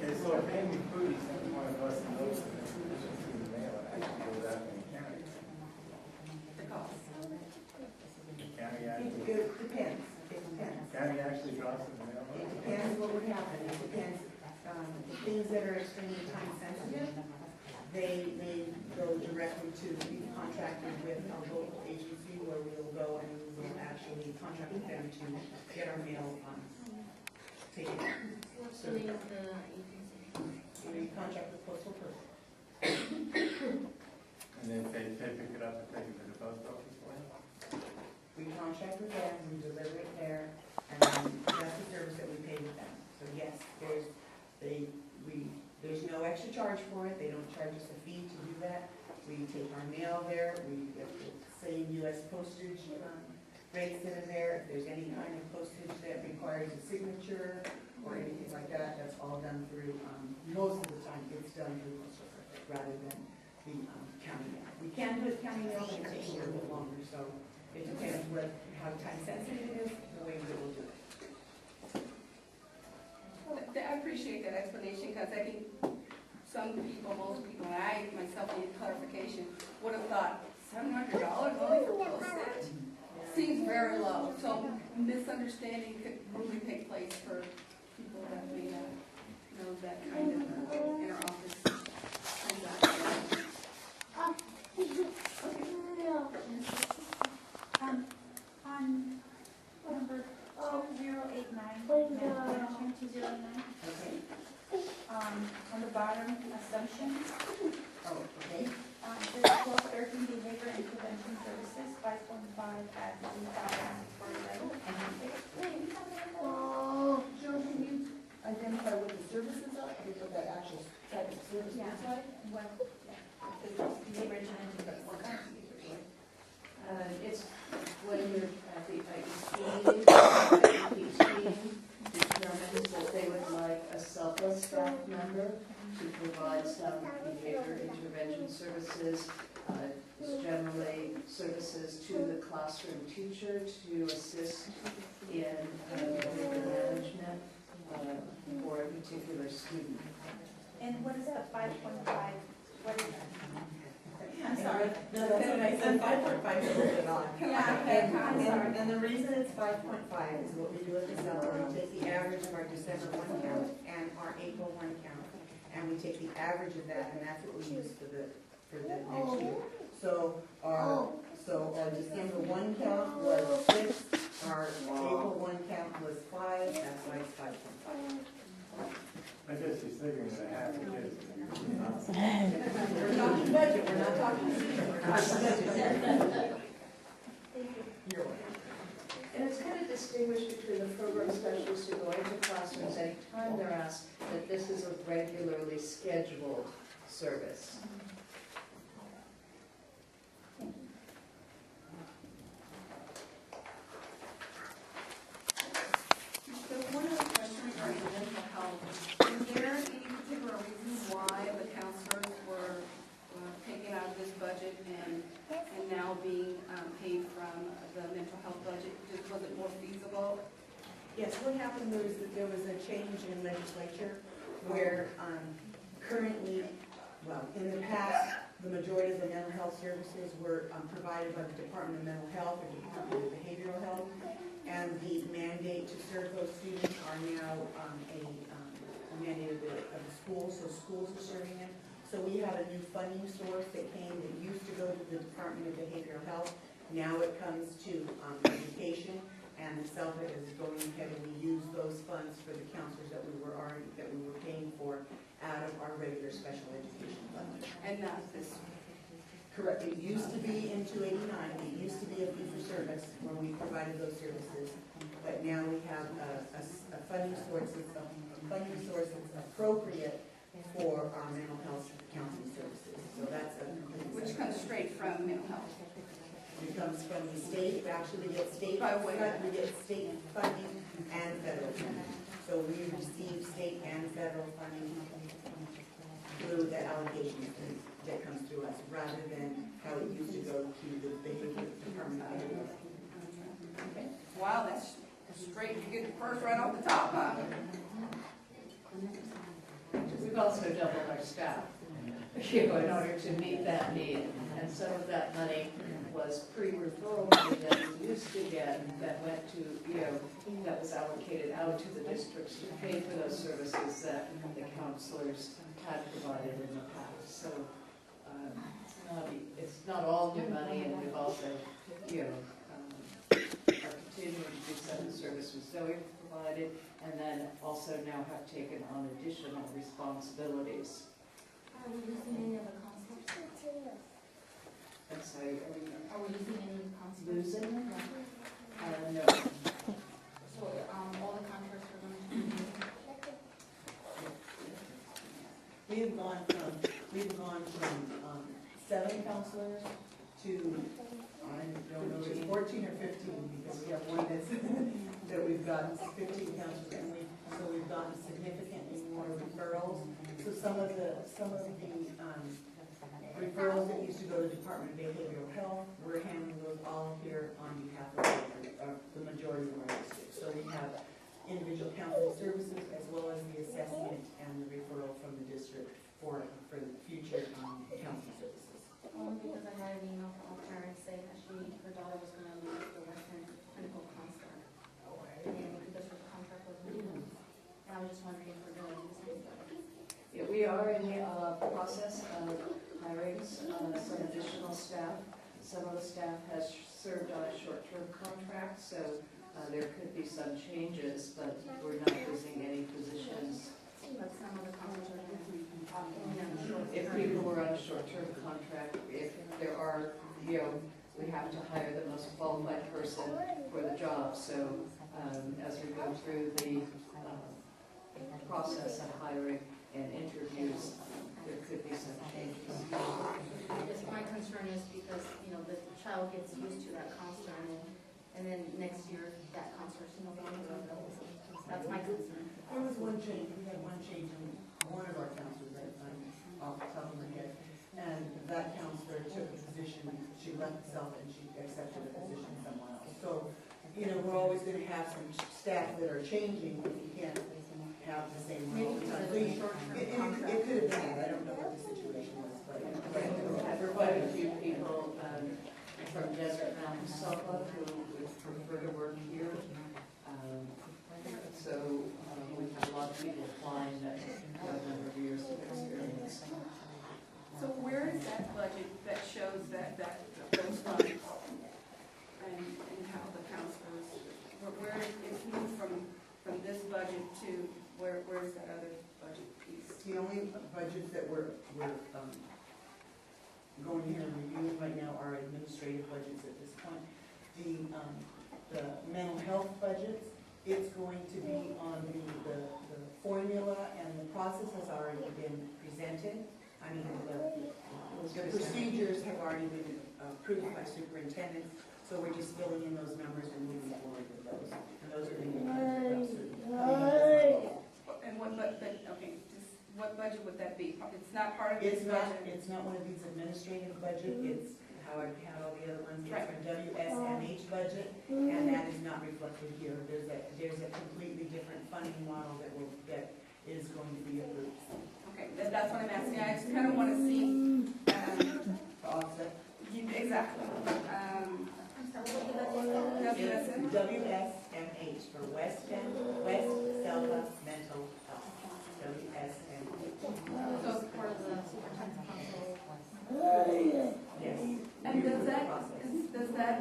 Okay, so if Amy Foodie sends one of us a note that this is through the mail, it actually goes out in the county. the cost. The county actually, It depends. It depends. county actually drops in the mail. It depends what would happen. It depends. The things that are extremely time sensitive, they go directly to be contracted with our local agency where we'll go and we will actually contract with them to get our mail taken. What's the name of the agency? We contract with Postal Service. And then they pick it up and take it to the post office for you? We contract with them, we deliver it there, and that's the service that we pay with them. So yes, there's no extra charge for it, they don't charge us a fee to do that. We take our mail there, we get the same US postage rates that are there. If there's any kind of postage that requires a signature or anything like that, that's all done through, most of the time, it's done through Postal Service rather than the county mail. We can do it county mail, but it takes a little bit longer, so it depends how time sensitive it is, the way we will do it. I appreciate that explanation because I think some people, most people, and I myself need clarification, would have thought $700 only for postage seems very low. So misunderstanding could really take place for people that may not know that kind of interoffice transaction. On number 2089, Management 209, on the bottom, assumptions, Oh, okay. there's 1213 behavior and prevention services, 5.5 at 3,411. Joe, can you identify what the services are, what that actual type of service looks like? What, behavior intervention, what kind of behavior? It's when you're at the IEP, determines that they would like a WESELPA staff member to provide some behavior intervention services. It's generally services to the classroom teacher to assist in behavior management for a particular student. And what is the 5.5? What is that? I'm sorry. No, that's what I said, 5.5 is a little bit odd. And the reason it's 5.5 is what we do at the salary. We take the average of our December 1 count and our April 1 count, and we take the average of that, and that's what we use for the next year. So our December 1 count was 6, our April 1 count was 5, that's why it's 5.5. I guess he's thinking of a half a kid. We're talking budget, we're not talking budget. You're welcome. And it's kind of distinguished between the program specialists who go into classrooms anytime they're asked that this is a regularly scheduled service. So one other question regarding mental health. Is there any particular reason why the counselors were taken out of this budget and now being paid from the mental health budget? Was it more feasible? Yes, what happened was that there was a change in legislature where currently, well, in the past, the majority of the mental health services were provided by the Department of Mental Health or Department of Behavioral Health, and the mandate to serve those students are now a mandate of the schools, so schools are serving them. So we have a new funding source that came, that used to go to the Department of Behavioral Health. Now it comes to education, and the CELPA is going ahead and we use those funds for the counselors that we were paying for out of our regular special education fund. And not this? Correct. It used to be in 289. It used to be a fee for service when we provided those services, but now we have a funding source. A funding source that's appropriate for our mental health counseling services. So that's Which comes straight from mental health. It comes from the state. Actually, we get state funding and federal funding. So we receive state and federal funding through the allocation that comes through us, rather than how it used to go to the Department of Behavioral Health. Okay. Wow, that's straight. You get the first right off the top, huh? We've also doubled our staff, in order to meet that need. And some of that money was pre-referral money that we used to get that went to, that was allocated out to the districts to pay for those services that the counselors had provided in the past. So it's not all new money, and we've also, are continuing to do some of the services that we've provided, and then also now have taken on additional responsibilities. Are we losing any of the counselors? And so, Are we losing any of the counselors? losing them? No. So, all the contracts are going to be. We've gone from 7 counselors to, I don't know, it's 14 or 15, because we have one that we've gotten 15 counselors, and so we've gotten significantly more referrals. So some of the referrals that used to go to the Department of Behavioral Health, we're handling those all here on behalf of the majority of our districts. So we have individual counseling services as well as the assessment and the referral from the district for the future counseling services. Only because I got an email from a parent saying that her daughter was going to lose the Western clinical counselor. And because her contract was renewed. And I was just wondering if we're going to lose anything. Yeah, we are in the process of hiring some additional staff. Some of the staff has served on a short-term contract, so there could be some changes, but we're not losing any positions. But some of the counselors are going to be If people were on a short-term contract, if there are, we have to hire the most qualified person for the job. So as we go through the process of hiring and interviews, there could be some changes. Yes, my concern is because, the child gets used to that counselor and then next year that counselor's no longer available. That's my concern. There was one change. We had one change in one of our counselors. off the top of my head. And that counselor took a position, she left herself and she accepted a position somewhere else. So, you know, we're always gonna have some staff that are changing, but you can't have the same role. It could have been that, I don't know what the situation was, but. There are quite a few people from Desert Mountain, SELPA, who would prefer to work here. So we have a lot of people applying that have a number of years of experience. So where is that budget that shows that those funds and how the counselors, where it's moved from this budget to where's that other budget piece? The only budgets that we're going here and reviewing right now are administrative budgets at this point. The mental health budgets, it's going to be on the formula, and the process has already been presented. I mean, the procedures have already been approved by superintendent, so we're just filling in those numbers and moving forward with those. And those are going to be And what budget would that be? It's not part of this budget? It's not one of these administrative budget. It's how I had all the other ones. It's from WSMH budget, and that is not reflected here. There's a completely different funding model that is going to be approved. Okay, that's what I'm asking. I just kind of want to see. The offset? Exactly. WSMH for WESELPA Mental Health. WSMH. So for the superintendent's council. Yes. And does that,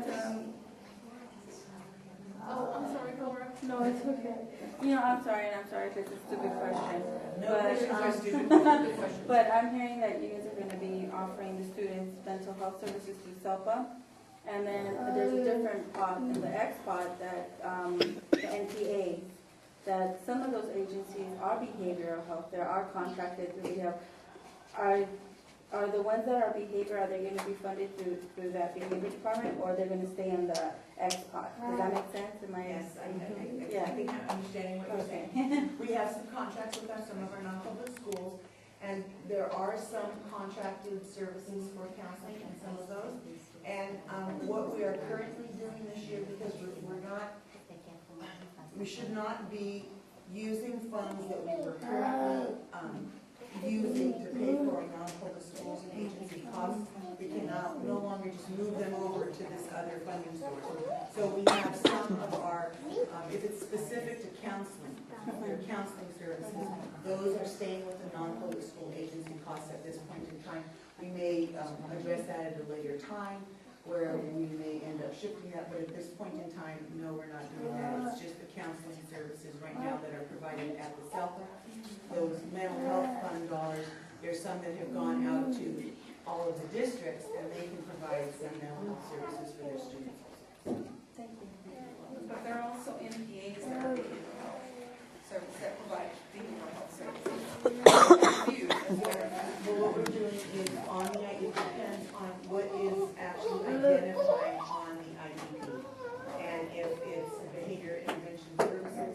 Oh, I'm sorry, Laura. No, it's okay. You know, I'm sorry if it's a stupid question. But I'm hearing that you guys are going to be offering the students mental health services through SELPA. And then there's a different pot in the X pot that, the NPA, that some of those agencies are behavioral health. There are contracted, we have, are the ones that are behavior, are they going to be funded through that behavior department, or they're going to stay in the X pot? Does that make sense? Yes, I think I'm understanding what you're saying. We have some contracts with some of our non-public schools, and there are some contracted services for counseling in some of those. And what we are currently doing this year, because we should not be using funds that we were currently using to pay for our non-public schools and agency costs. We can no longer just move them over to this other funding source. So we have some of our, if it's specific to counseling, their counseling services, those are staying with the non-public school agency costs at this point in time. We may address that at a later time, where we may end up shifting that, but at this point in time, no, we're not doing that. It's just the counseling services right now that are provided at the SELPA. Those mental health fund dollars, there's some that have gone out to all of the districts, and they can provide some mental health services for their students. thank you. But there are also NPAs that are behavioral health services that provide behavioral health services. Well, what we're doing is on the IEP, it depends on what is actually identified on the IEP. And if it's behavior intervention services,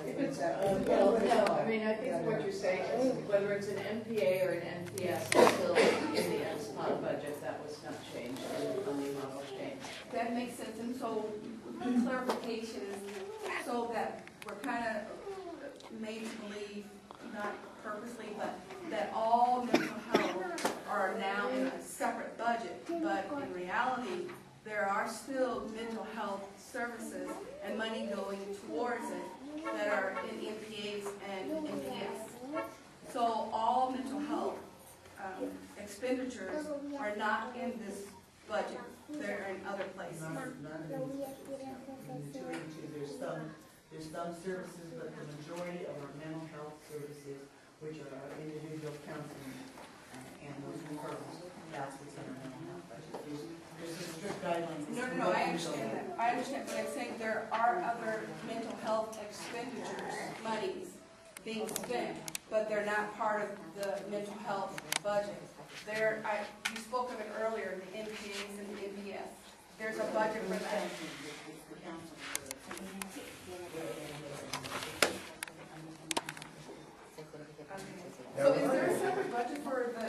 If it's, well, no, I mean, I think what you're saying is whether it's an MPA or an NPS, it's still in the SPOT budget, that was not changed, and the funding model changed. That makes sense, and so the clarification is so that we're kind of made to believe, not purposely, but that all mental health are now in a separate budget, but in reality, there are still mental health services and money going towards it that are in NPAs and NPS. So all mental health expenditures are not in this budget, they're in other places. There's some services, but the majority of our mental health services, which are our individual counseling and those referrals, that's what's in our mental health budget. There's some strict guidelines. No, I understand that. I understand, but I'm saying there are other mental health expenditures, monies being spent, but they're not part of the mental health budget. You spoke of it earlier, the NPAs and the NPS. There's a budget for that. So is there a separate budget for the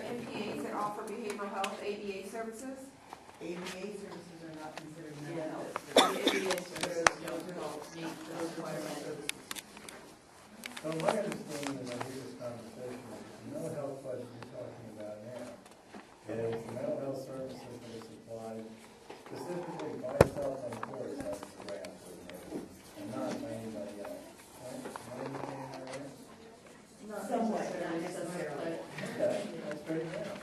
offer behavioral health, ABA services? ABA services are not considered Yeah, mental health. the ABA services don't meet the requirement. So my understanding when I hear this conversation, is the mental health budget you're talking about now is the mental health services that are supplied specifically by self-employed as a grant coordinator, and not by anybody else. Right? Am I understanding that right? Somewhat, not necessarily. Okay, that's straight down.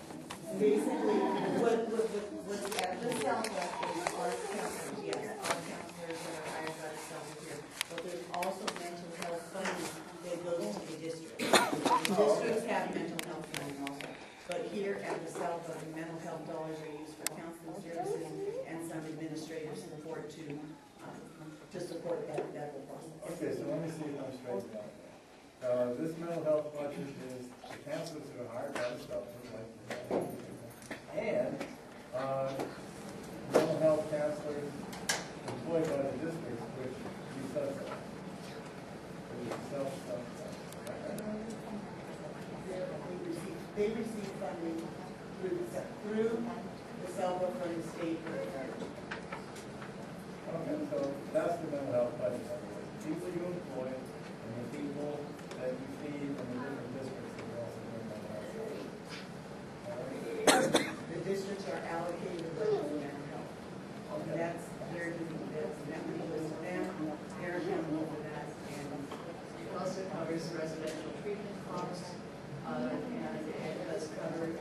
Basically, what's at the Southwest is our counselors, yes, our counselors that are hired by the Southwest here. But there's also mental health funding that goes to the district. The districts have mental health funding also. But here at the Southwest, the mental health dollars are used for counseling services and some administrative support to support that whole process. Okay, so let me see if I'm straight down. This mental health budget is the counselors that are hired by the Southwest, and mental health counselors employed by the districts, which you subsidize. They receive funding through the Southwest from the state. Okay, so that's the mental health budget. People you employ and the people that you feed in the different districts that are also doing mental health. The districts are allocated the budget for mental health. And that's their duty, that's that money goes to them, they're accountable for that. And It also covers residential treatment costs, and it does cover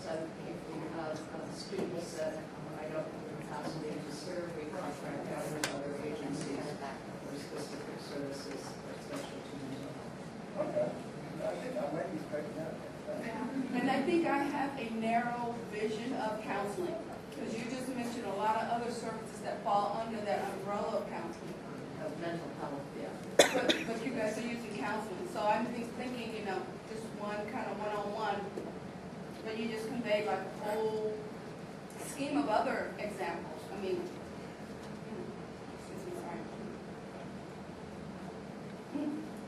some students that I don't have the capacity to serve. We contract out with other agencies for specific services, especially to mental health. Okay, I think I might be straight down. And I think I have a narrow vision of counseling, because you just mentioned a lot of other services that fall under that umbrella of counseling. Of mental health, yeah. But you guys are using counseling, so I'm thinking, just one kind of one-on-one, but you just conveyed like a whole scheme of other examples. I mean, excuse me, sorry.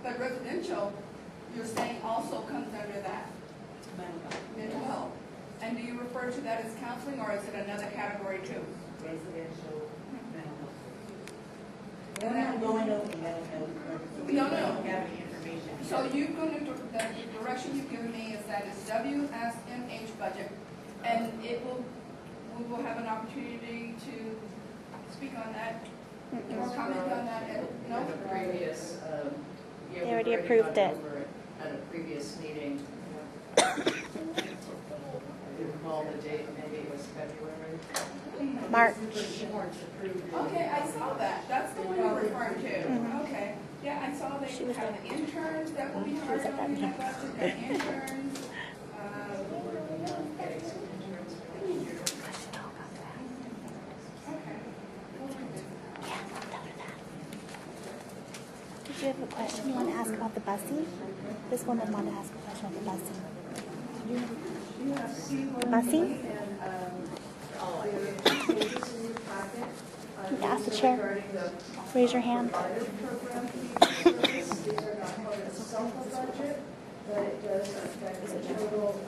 But residential, you're saying also comes under that, mental health. And do you refer to that as counseling, or is it another category too? residential mental health. We're not going over mental health. We No. don't have any information. So you're going to, the direction you've given me is that it's WSMH budget, and we will have an opportunity to speak on that, or comment on that, no? In the previous, They already approved it. At a previous meeting. You recall the date, maybe it was February. March. Okay, I saw that, that's the one you're referring to, okay. Yeah, I saw they have the interns that will be hired on that budget, the interns, Did you have a question you want to ask about the busing? This woman wanted to ask a question about the busing. Busing? You can ask the chair. Raise your hand. These are not part of the SELPA budget, but it does affect the total,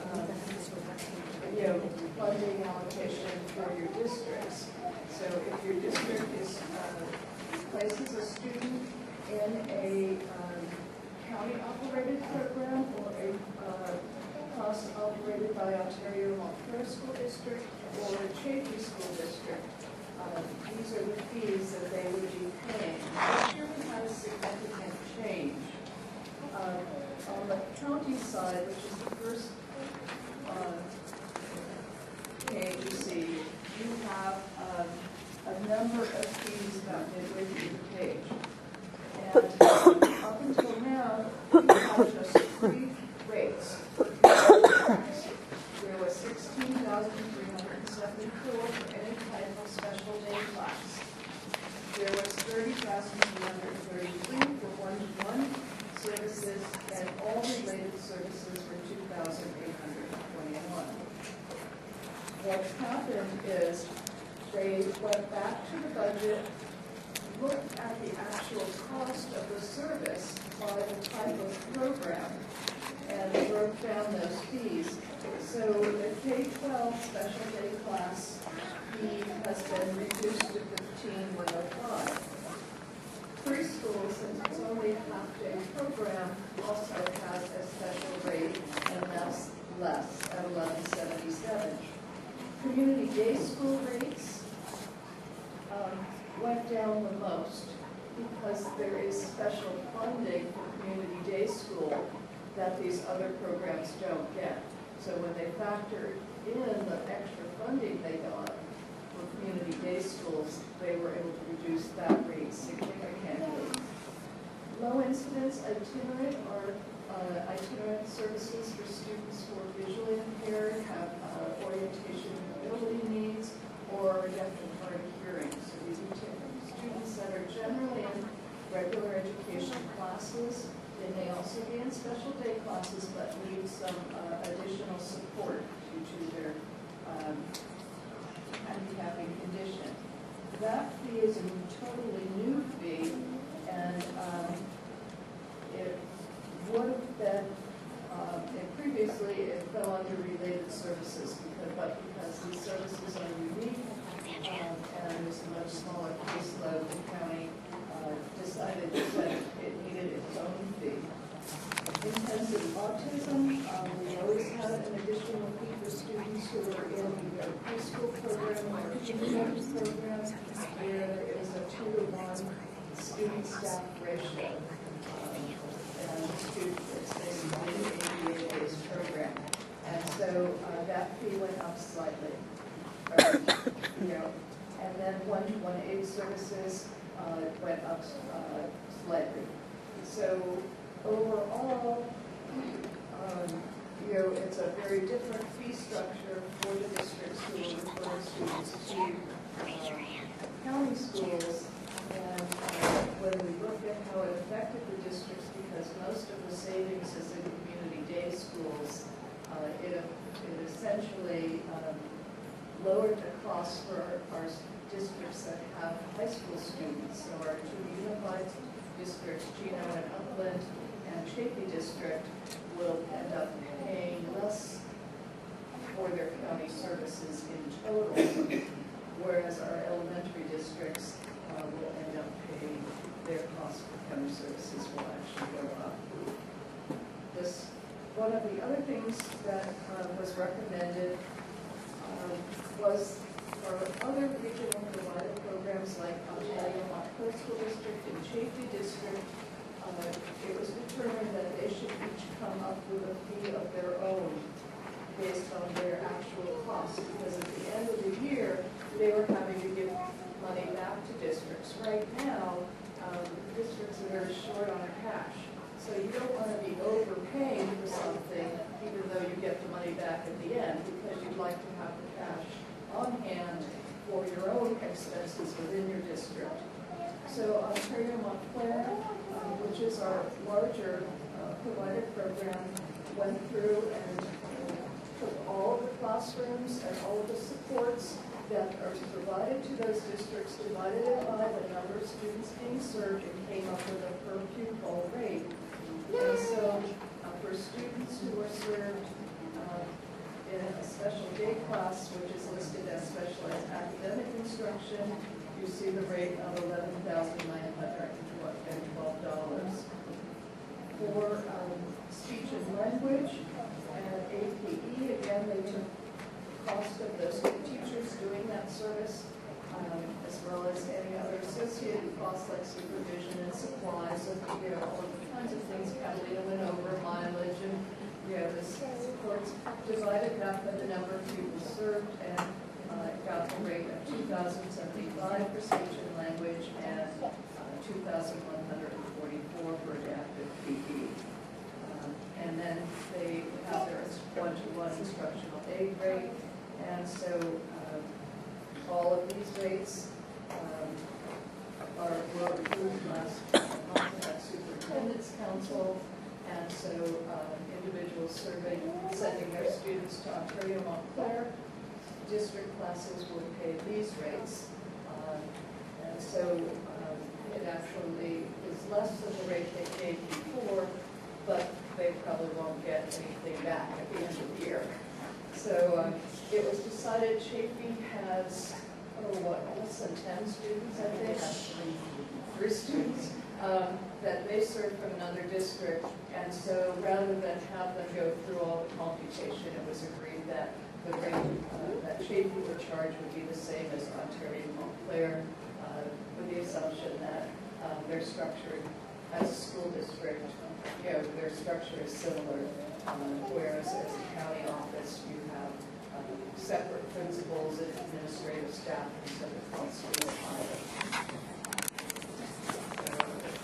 funding allocation for your districts. So if your district places a student in a county-operated program or a class operated by Ontario Montclair School District or a Chaffey School District, these are the fees that they would be paying. This year we had a significant change. On the county side, which is the first page you see, you have a number of fees about midway through the page. And up until now, we have just 3 rates. There was $16,374 for any type of special day class. There was $30,333 for one-to-one services, and all related services were $2,821. What happened is they went back to the budget, looked at the actual cost of the service by the type of program, and broke down those fees. So the K-12 special day class fee has been reduced to $15,105. Preschool, since it's only a half-day program, also has a special rate, and that's less at $11.77. Community day school rates went down the most because there is special funding for community day school that these other programs don't get. So when they factor in the extra funding they got for community day schools, they were able to reduce that rate significantly. Low incidence itinerant are itinerant services for students who are visually impaired, have orientation and ability needs, or are deaf and hard of hearing. So these are students that are generally in regular education classes. They may also be in special day classes, but need some additional support due to their handicapping condition. That fee is a totally new fee, and it would have been, and previously it fell under related services, but because these services are unique and there's a much smaller caseload, the county decided that it needed its own fee. Intensive autism, we always had an additional fee for students who are in either preschool program or kindergarten program, where there is a 2-to-1 student-staff ratio. And it's an ABA-based program. And so that fee went up slightly. And then 1-to-1 aid services went up slightly. So overall, it's a very different fee structure for the districts who are referring students to county schools. And when we look at how it affected the districts, because most of the savings is in community day schools, it essentially lowered the cost for our districts that have high school students. So our two unified districts, Gino and Upland, and Chaffey District, will end up paying less for their county services in total, whereas our elementary districts will end up paying their cost for county services will actually go up. One of the other things that was recommended was for other regional provider programs like Ontario Montclair School District and Chaffey District, it was determined that they should each come up with a fee of their own based on their actual costs, because at the end of the year, they were having to give money back to districts. Right now, districts are very short on cash. So you don't want to be overpaying for something, even though you get the money back at the end, because you'd like to have the cash on hand for your own expenses within your district. So Ontario Montclair, which is our larger provider program, went through and took all of the classrooms and all of the supports that are provided to those districts, divided it by the number of students being served, and came up with a per pupil rate. And so for students who are served in a special day class, which is listed as specialized academic instruction, you see the rate of $11,912. For speech and language and APE, again, they took cost of those teachers doing that service, as well as any other associated costs like supervision and supplies, and all of the kinds of things Catalina went over, mileage, and the courts divided that by the number of people served and got the rate of $2,075 for speech and language and $2,144 for adaptive PE. And then they have their one-to-one instructional aid rate, and so all of these rates were approved last month at Superintendent's Council, and so individuals sending their students to Ontario Montclair district classes would pay these rates, and so it actually is less than the rate they paid before, but they probably won't get anything back at the end of the year. So it was decided Chafee has, less than 10 students, I think? 3 students that they serve from another district. And so rather than have them go through all the computation, it was agreed that the rate that Chafee would charge would be the same as Ontario Montclair, with the assumption that they're structured as a school district. Their structure is similar, whereas as a county office, you have separate principals and administrative staff instead of one school pilot.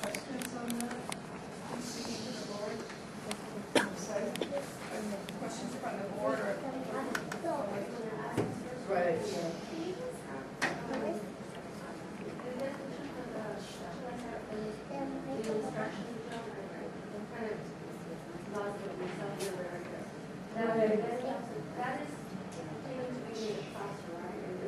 Questions on that? Speaking to the board? Questions from the board or? Right.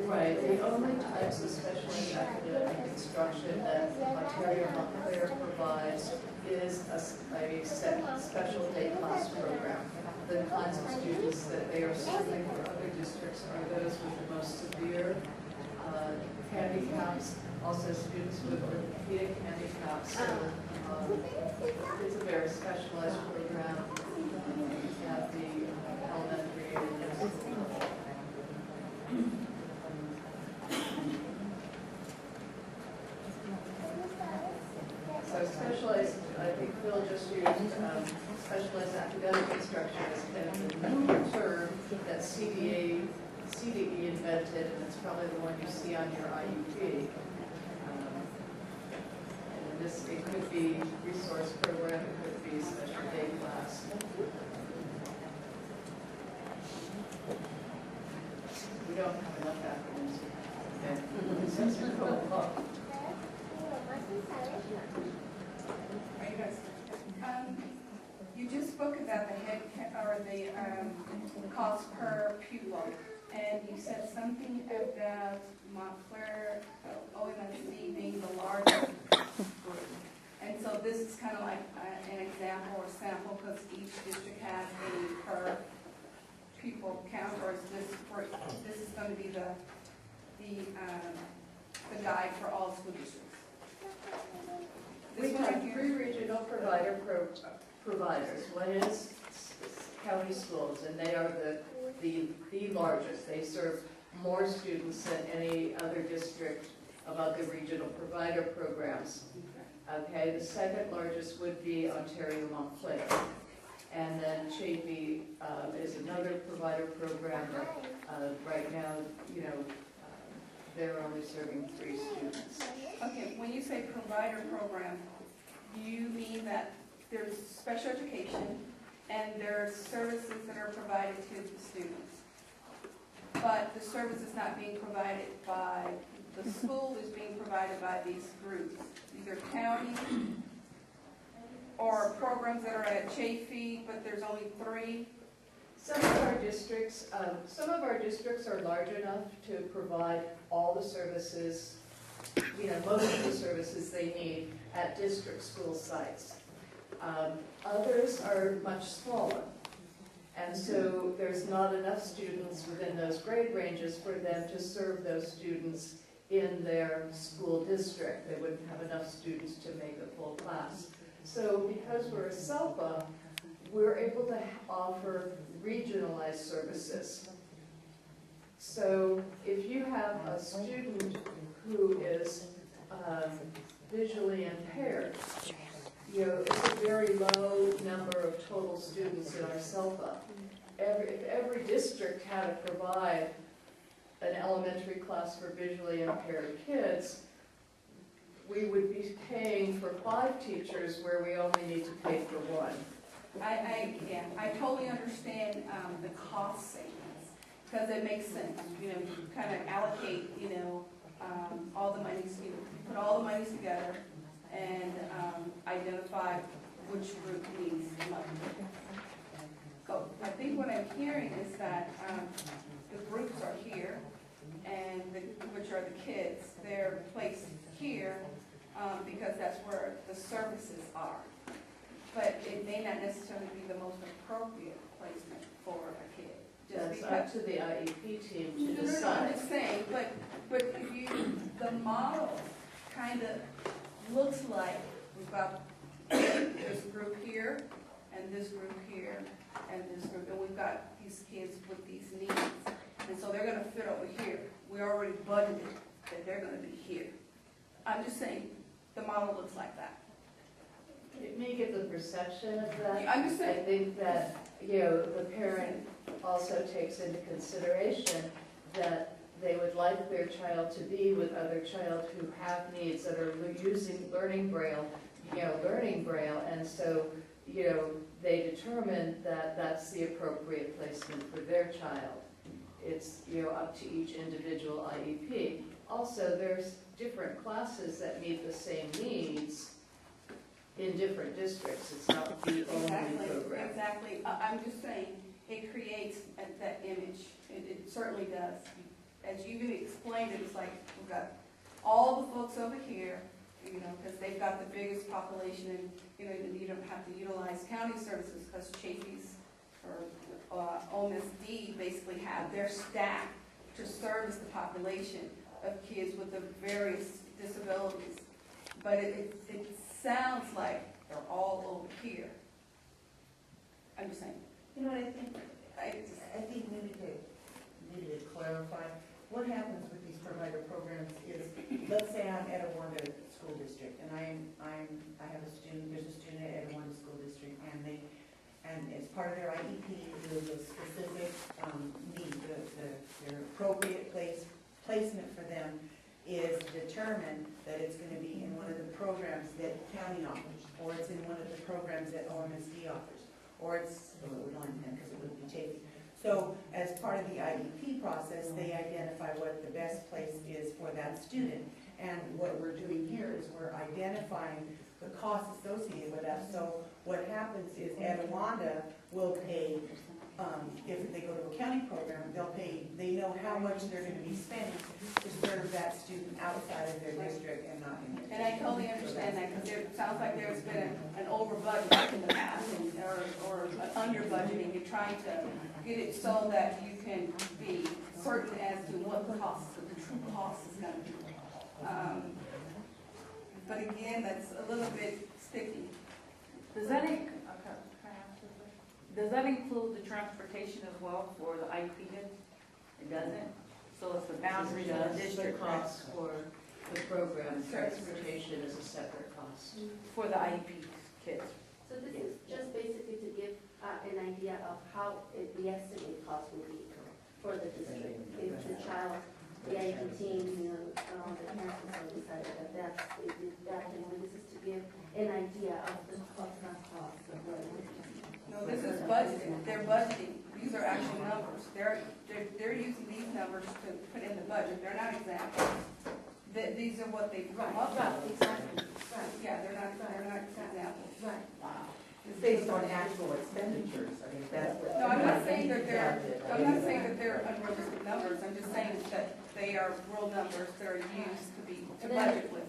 Right, the only types of special academic instruction that Ontario Montclair provides is a special day class program. The kinds of students that they are serving for other districts are those with the most severe handicaps, also students with orthopedic handicaps. So it's a very specialized program at the elementary and middle school level. So specialized, I think Phil just used specialized academic instruction as kind of the new term that CDE invented, and it's probably the one you see on your IUP. And this, it could be resource program, it could be special day class. We don't have enough acronyms. Okay. Since we go along. Are you guys? You just spoke about the head or the cost per pupil, and you said something about Montclair OMSC being the largest group. And so this is kind of like an example or sample because each district has a per pupil count, or is this is going to be the guide for all school districts? We have 3 regional providers. One is county schools, and they are the largest. They serve more students than any other district above the regional provider programs. Okay, the second largest would be Ontario Montclair. And then Chafee is another provider program that right now, they're only serving 3 students. Okay, when you say provider program, you mean that there's special education and there are services that are provided to the students. But the service is not being provided by the school, is being provided by these groups, either county or programs that are at Chafee, but there's only 3. Some of our districts are large enough to provide all the services, most of the services they need at district school sites. Others are much smaller, and so there's not enough students within those grade ranges for them to serve those students in their school district. They wouldn't have enough students to make a full class. So because we're a WESELPA, we're able to offer regionalized services. So if you have a student who is visually impaired, it's a very low number of total students in our WESELPA. If every district had to provide an elementary class for visually impaired kids, we would be paying for 5 teachers where we only need to pay for 1. I totally understand the cost savings because it makes sense. You kind of allocate, all the monies, put all the monies together and identify which group needs money. So I think what I'm hearing is that the groups are here, and which are the kids. They're placed here because that's where the services are. But it may not necessarily be the most appropriate placement for a kid. That's up to the IEP team to No, I'm decide. just saying, but if you, the model kind of looks like we've got this group here, and this group here, and this group, and we've got these kids with these needs. And so they're gonna fit over here. We already budgeted that they're gonna be here. I'm just saying, the model looks like that. It may give the perception of that. I'm just saying. I think that, the parent also takes into consideration that they would like their child to be with other child who have needs that are learning Braille, and so, they determine that that's the appropriate placement for their child. It's, up to each individual IEP. Also, there's different classes that meet the same needs in different districts. It's not the only program. Exactly. I'm just saying, it creates that image. It certainly does. As you even explained it, it's like we've got all the folks over here, because they've got the biggest population, and you don't have to utilize county services because Chafee's or Ole Miss D basically have their staff to service the population of kids with the various disabilities. But it sounds like they're all over here. I'm just saying. You know what I think? I think maybe to clarify, what happens with these provider programs is, let's say I'm at a Wanda school district, and I have a student, there's a student at a Wanda school district, and as part of their IEP, there's a specific need, their appropriate placement for them is determined that it's going to be in one of the programs that county offers, or it's in one of the programs that OMSD offers, or it's, well, we don't intend because it wouldn't be taken. So as part of the IEP process, they identify what the best place is for that student. And what we're doing here is we're identifying the costs associated with that. So what happens is Adewanda will pay, if they go to a county program, they know how much they're going to be spending to serve that student outside of their district and not in their district. And I totally understand that, because it sounds like there's been an over budget in the past, or an under budgeting. You're trying to get it so that you can be certain as to what the true cost is going to be. But again, that's a little bit sticky. Does that include the transportation as well for the IEP kids? It doesn't? So it's the boundary of the district cost for the program. Transportation is a separate cost. for the IEP kids. So this is just basically to give an idea of how the estimated cost will be for the district. If the child, the IEP team, the parents have decided that this is to give an idea of the cost. No, this is budgeting. They're budgeting. These are actual numbers. They're using these numbers to put in the budget. They're not examples. These are what they've come up with. Exactly. Right. Yeah, they're not examples. Right. It's based on actual expenditures, I mean, that's what. No, I'm not saying that they're unrealistic numbers. I'm just saying that they are real numbers that are used to budget with,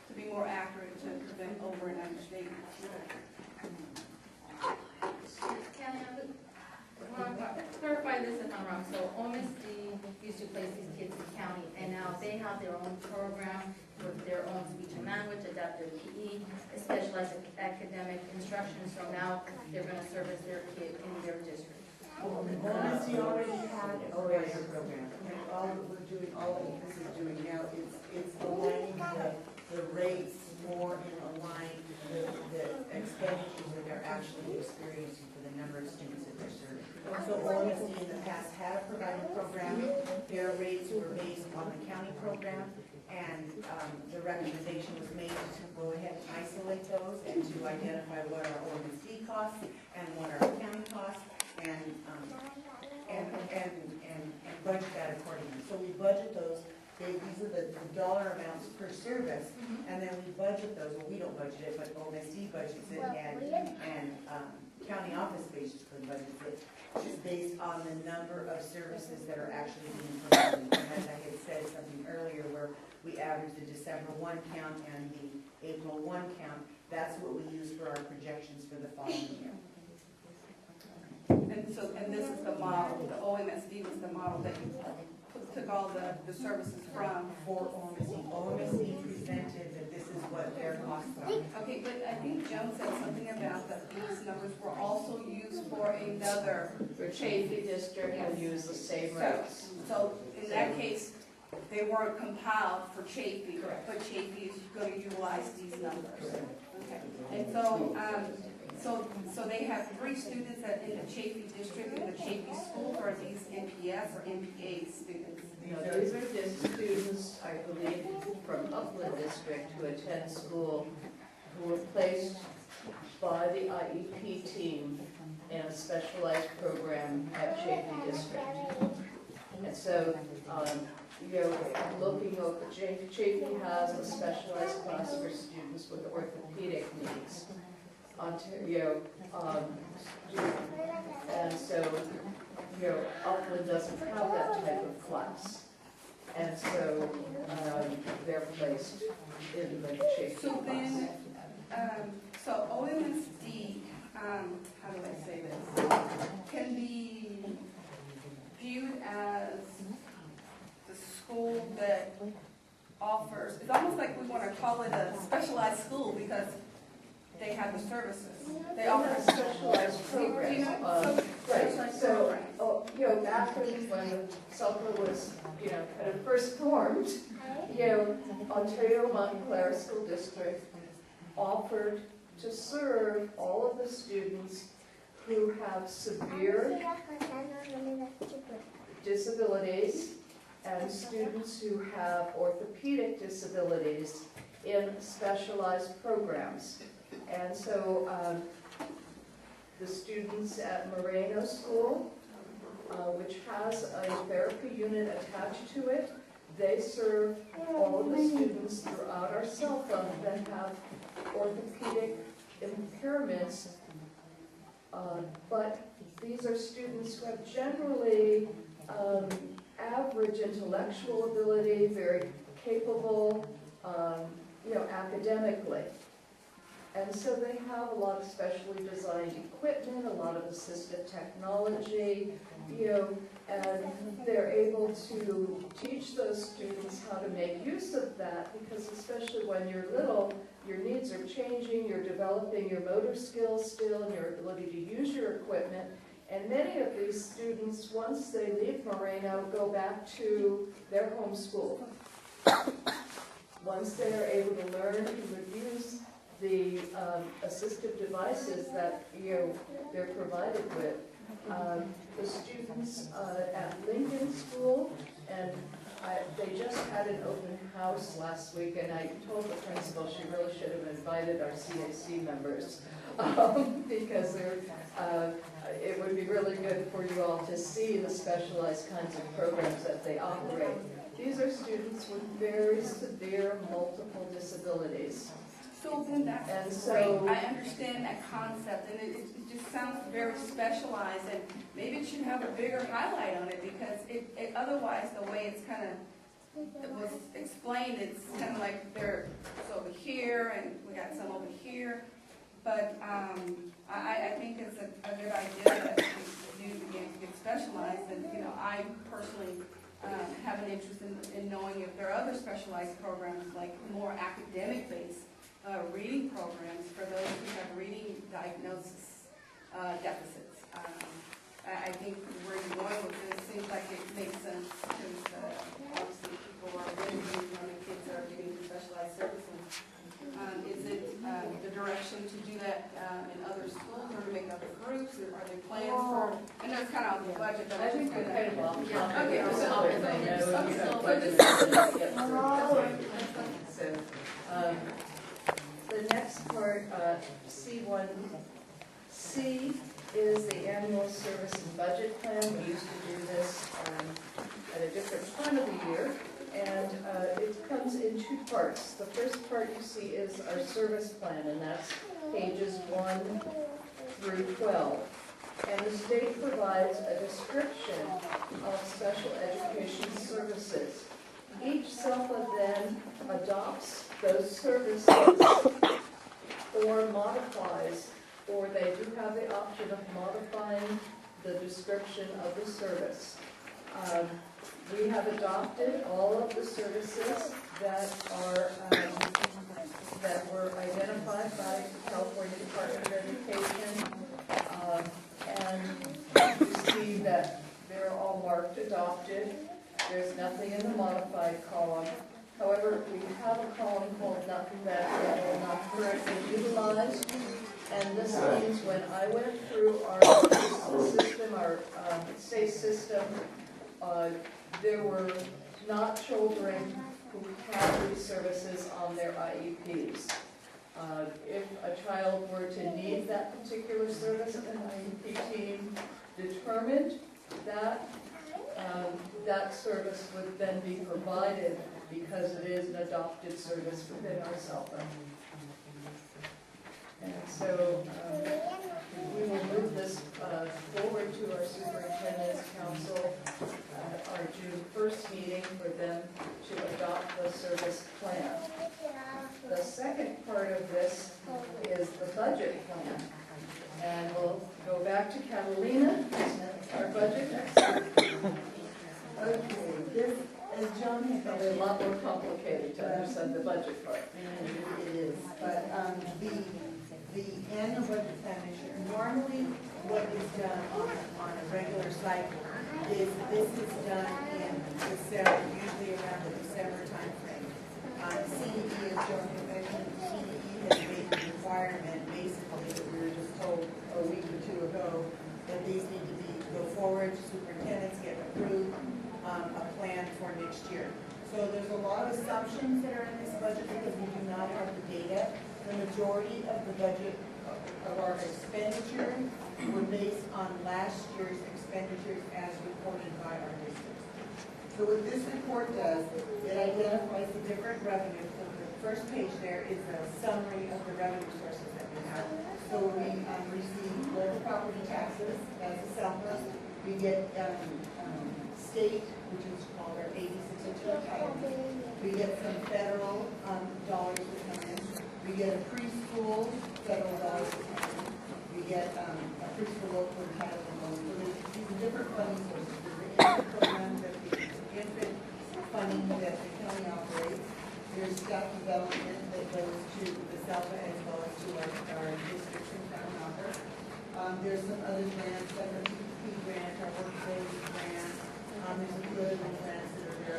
to be more accurate, to prevent over and understatement. Kelly, I want to clarify this if I'm wrong. So OMSD used to place these kids in county, and now they have their own program with their own speech and language, adaptive PE, specialized academic instruction. So now they're going to service their kid in their district. OMSD already had a provider program, and all that we're doing, all that this is doing now, it's aligning the rates more in line with the expenditures that they're actually experiencing for the number of students that they're serving. So OMSD in the past had a provider program. Their rates were based on the county program, and the recommendation was made to go ahead and isolate those and to identify what our OMSD costs and what our county costs, and budget that accordingly. So we budget those. These are the dollar amounts per service, and then we budget those. Well, we don't budget it, but OMSD budgets it, and county office basically budgets it, just based on the number of services that are actually being provided. And as I had said something earlier, where we average the December 1 count and the April 1 count, that's what we use for our projections for the following year. And and this is the model, the OMSD was the model that you took all the services from. For OMSD. OMSD presented that this is what their costs are. Okay, but I think Joan said something about that these numbers were also used for another For Chafee District, and use the same rates. So in that case, they weren't compiled for Chafee, but Chafee is going to utilize these numbers. Okay, and so they have 3 students in the Chafee District in the Chafee school, or are these NPS or NPA students? No, these are just students, I believe, from Upland District who attend school, who were placed by the IEP team in a specialized program at Chafee District. And so, looking over, Chafee has a specialized class for students with orthopedic needs. Ontario, and so, Upland doesn't have that type of class. And so, they're placed in the Chafee So class. then, so OMSD, how do I say this, can be viewed as the school that offers, it's almost like we want to call it a specialized school because they have the services. They offer specialized programs. Right, so, after when WESELPA was, kind of first formed, Ontario Montclair School District offered to serve all of the students who have severe disabilities and students who have orthopedic disabilities in specialized programs. And so the students at Moreno School, which has a therapy unit attached to it, they serve all of the students throughout our WESELPA that have orthopedic impairments. But these are students who have generally average intellectual ability, very capable, academically. And so they have a lot of specially designed equipment, a lot of assistive technology, and they're able to teach those students how to make use of that, because especially when you're little, your needs are changing, you're developing your motor skills still and your ability to use your equipment. And many of these students, once they leave Moreno, go back to their home school. Once they are able to learn to use the assistive devices that they're provided with. The students at Lincoln School, and they just had an open house last week, and I told the principal she really should have invited our CAC members because it would be really good for you all to see the specialized kinds of programs that they operate. These are students with very severe multiple disabilities. So then that's great. I understand that concept, and it just sounds very specialized, and maybe it should have a bigger highlight on it, because it otherwise, the way it's kind of was explained, it's kind of like they're over here, and we got some over here. But I think it's a good idea that you get specialized, and I personally have an interest in knowing if there are other specialized programs, like more academic-based reading programs for those who have reading diagnosis deficits. I think where you're going with this seems like it makes sense, because obviously people are really using when the kids are getting specialized services. Is it the direction to do that in other schools, or to make other groups, or are there plans for, and that's kind of the budget, but I think we're kind of off topic. Okay, So, the next part, C1C, is the annual service and budget plan. We used to do this at a different time of the year, and it comes in 2 parts. The first part you see is our service plan, and that's pages 1 through 12. And the state provides a description of special education services. Each WESELPA then adopts those services or modifies, or they do have the option of modifying the description of the service. We have adopted all of the services that are, that were identified by the California Department of Education. And you see that they're all marked adopted. There's nothing in the modified column. However, we have a column called not correctly utilized. And this means when I went through our system, our state system, there were not children who had these services on their IEPs. If a child were to need that particular service, an IEP team determined that that service would then be provided because it is an adopted service within our WESELPA. And so we will move this forward to our Superintendent's Council at our June 1st meeting for them to adopt the service plan. The second part of this is the budget plan. And we'll go back to Catalina, our budget expert. Okay, this, as John has Probably a lot more complicated to understand the budget part. it is, but the annual budget plan is normally what is done on a regular cycle is this is done in December, usually around the December timeframe. CDE, as John had mentioned, CDE has made the requirement basically that we were just told a week or two ago that these need to go forward, superintendents get approved, a plan for next year. So there's a lot of assumptions that are in this budget because we do not have the data. The majority of the budget of our expenditure were based on last year's expenditures as reported by our districts. So what this report does, it identifies the different revenues. So the first page there is a summary of the revenue sources that we have. So we receive local property taxes, that's the self-list. We get state, which is called our 86 entitlement. We get some federal dollars that come in. We get a preschool federal dollars that come in. We get a preschool local entitlement loan. So there's these different funding sources. There's the infant programs, the infant funding that the county operates. There's staff development that goes to the SELPA as well as to our districts and town office. There's some other grants, like our TPP grant, our workforce grant. There's a few other grants that are there.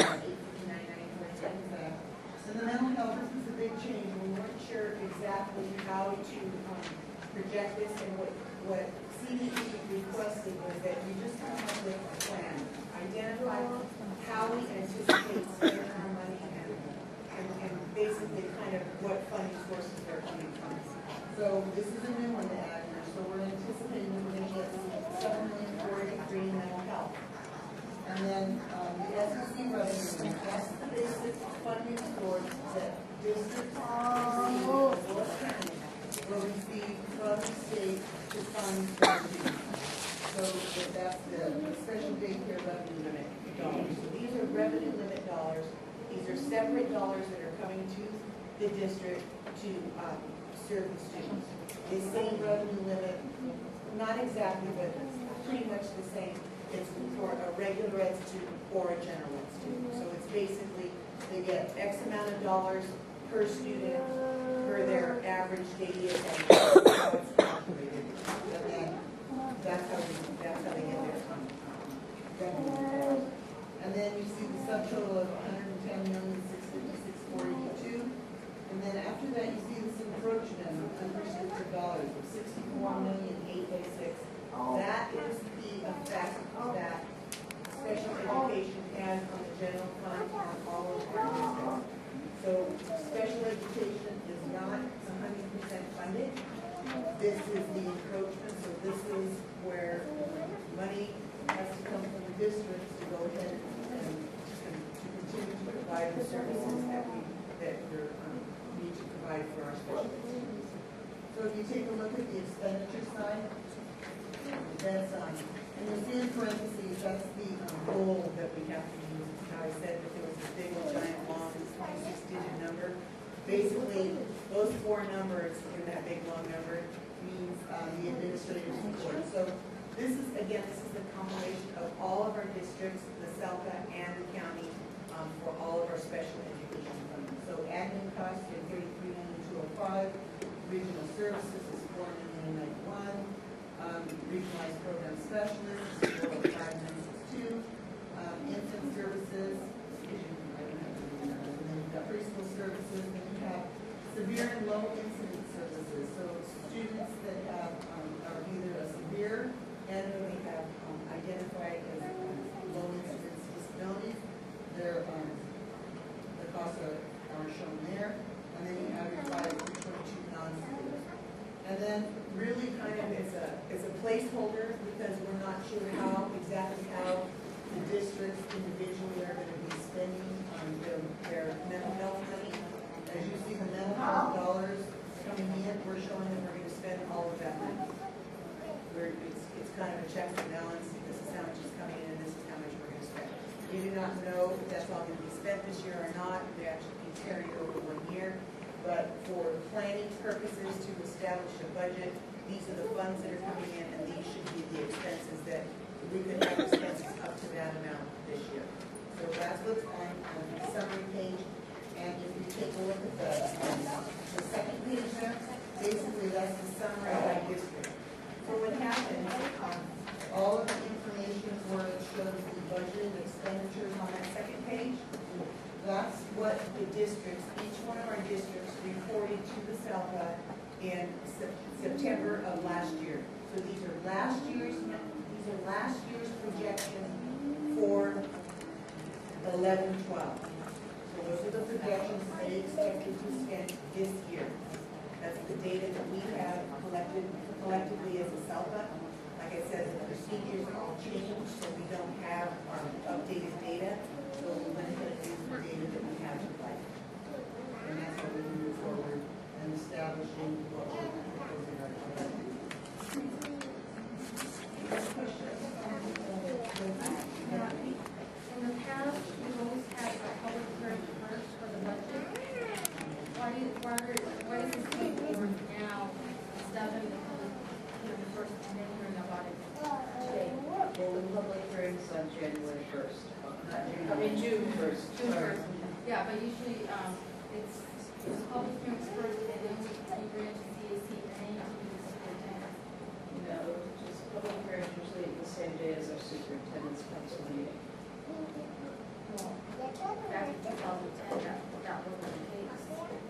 859.94. And the mental health, this is a big change. We weren't sure exactly how to project this, and what CDE requested was that we just come up with a plan, identify how we anticipate spending our money and basically kind of what funding sources they're coming from. So this is a new one to add here. So we're anticipating that we're going to get $7,043,000 in mental health. And then the SEC revenue, that's the basic funding source that districts receive, as well as counties, will receive from the state to fund their needs. So that's the special daycare revenue limit dollars. So these are revenue limit dollars. These are separate dollars that are coming to the district to serve the students. The same revenue limit, not exactly, but pretty much the same. It's for a regular ed student or a general ed student. So it's basically, they get X amount of dollars per student per their average daily attendance. That's how it's calculated. And then that's how they get their revenue. And then you see the subtotal of $110,656,482. And then after that, you see this encroachment of unrestricted dollars of $64,886,000. That is the effect that special education has on the general fund on all of our districts. So special education is not 100% funded. This is the encroachment, so this is where money has to come from the districts to go ahead and to continue to provide the services that we need to provide for our special education. So if you take a look at the expenditure side, that's, and you'll see in parentheses, that's the goal that we have to use. How I said that there was a big, giant, long, 26-digit number. Basically, those four numbers in that big, long number means the administrative support. So this is the combination of all of our districts, the SELPA and the county, for all of our special education funding. So admin costs are $33,205, regional services is $4,991, regionalized program specialists is $405,962, infant services, and then you've got preschool services, then you have severe and low incident services. So students that have are either a severe and they have identified as low incidence disabilities. Their the costs are shown there, and then you have your 522 non-students. And then really kind of it's a placeholder because we're not sure exactly how the districts individually are going to be spending their mental health money. As you see the mental health dollars coming in, we're showing that we're going to spend all of that money. It's kind of a check and balance. This is how much is coming in, and this is how much we're going to spend. We do not know if that's all going to be spent this year or not. They actually can carry it over 1 year. But for planning purposes to establish a budget, these are the funds that are coming in, and these should be the expenses that we could have expenses up to that amount this year. So that's what's on the summary page. And if you take a look at the second page there, basically that's the summary by district. So what happens, all of the information where it shows the budget and expenditures on that second page, that's what the districts, each one of our districts reported to the SELPA in September of last year. So these are last year's projections for 11-12. So those are the projections they expected to spend this year. That's the data that we have collectively as a SELPA. Like I said, the procedures all changed, so we don't have our updated data. So we went ahead and used the data that we have to play. And that's how we move forward and establishing what we're proposing our budget. In the past, we've always had a public hearing first for the budget. Why is this being forward now instead of having the public hearing first and then hearing about it today? Well, the public hearing's on January 1st. I mean, June 1st. June 1st. Yeah, but usually it's public hearings first and then you bring it to CAC and then you do the superintendent. No, just public hearings usually the same day as our superintendent's council meeting. Well, back in 2010, that wasn't the case.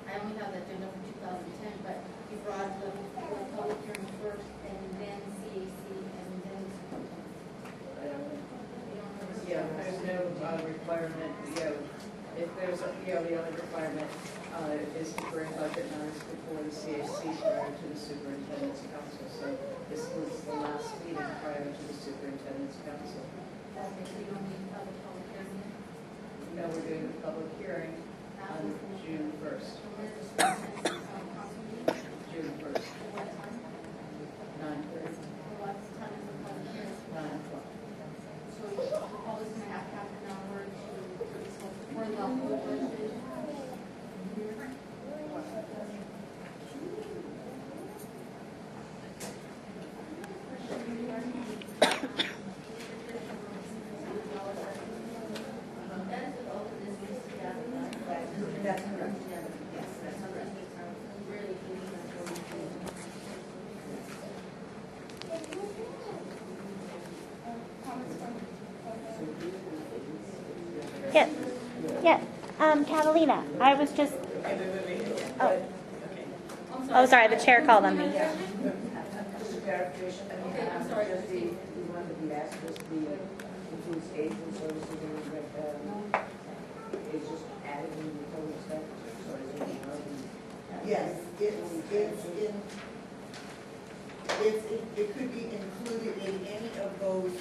I only have the agenda for 2010, but you brought the public hearing first and then CAC and then superintendent. Yeah, there's no requirement, if there's, the only requirement is to bring budget matters before the CAC prior to the superintendent's council. So this was the last meeting prior to the superintendent's council. Okay, so you don't need a public hearing? No, we're doing the public hearing on June 1st. June 1st. What time? 9:30. What time is the public hearing? 9 o'clock. So the public's gonna have half an hour for the whole budget. That's correct. Yes, that's correct. Yes, yes. Catalina, I was just, oh, sorry, the chair called on me. Just a clarification, I'm sorry, just the one that you asked, just the includes aids and services, it's just added in the total expense, so is it? Yes, it could be included in any of those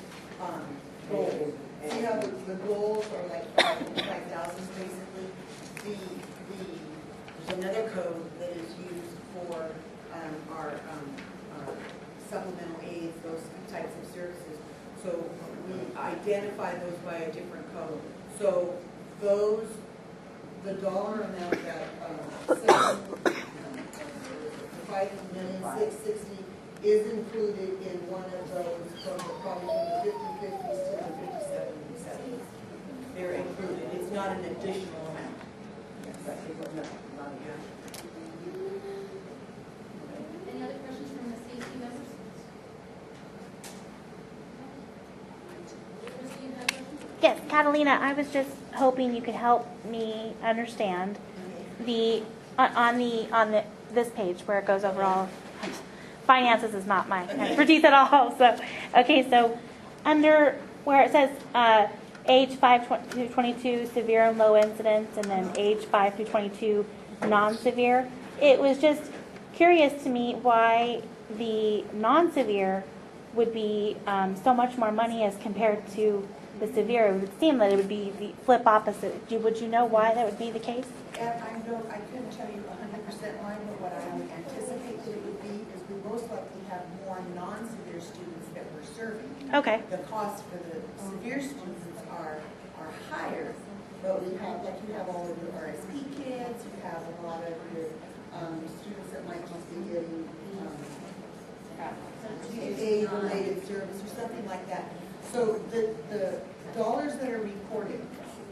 goals. See how the goals are like 5,000 basically? There's another code that is used for our supplemental aids, those types of services. So we identify those by a different code. So the dollar amount that $5,660,000 is included in one of those probably from the 50/50s to the 57/70s. They're included. It's not an additional amount. Any other questions from the CAC members? Christine, you have a question? Yes, Catalina, I was just hoping you could help me understand on this page where it goes over all finances is not my expertise at all. So so under where it says age 5 through 22 severe and low incidence, and then age 5 through 22 non-severe, it was just curious to me why the non-severe would be so much more money as compared to the severe. It would seem that it would be the flip opposite. Would you know why that would be the case? I couldn't tell you 100% why, but what I would anticipate that it would be is we most likely have more non-severe students that we're serving. Okay. The costs for the severe students are higher, but we have, like you have all of your RSP kids, you have a lot of your students that might just be getting aid-related service or something like that. So the dollars that are reported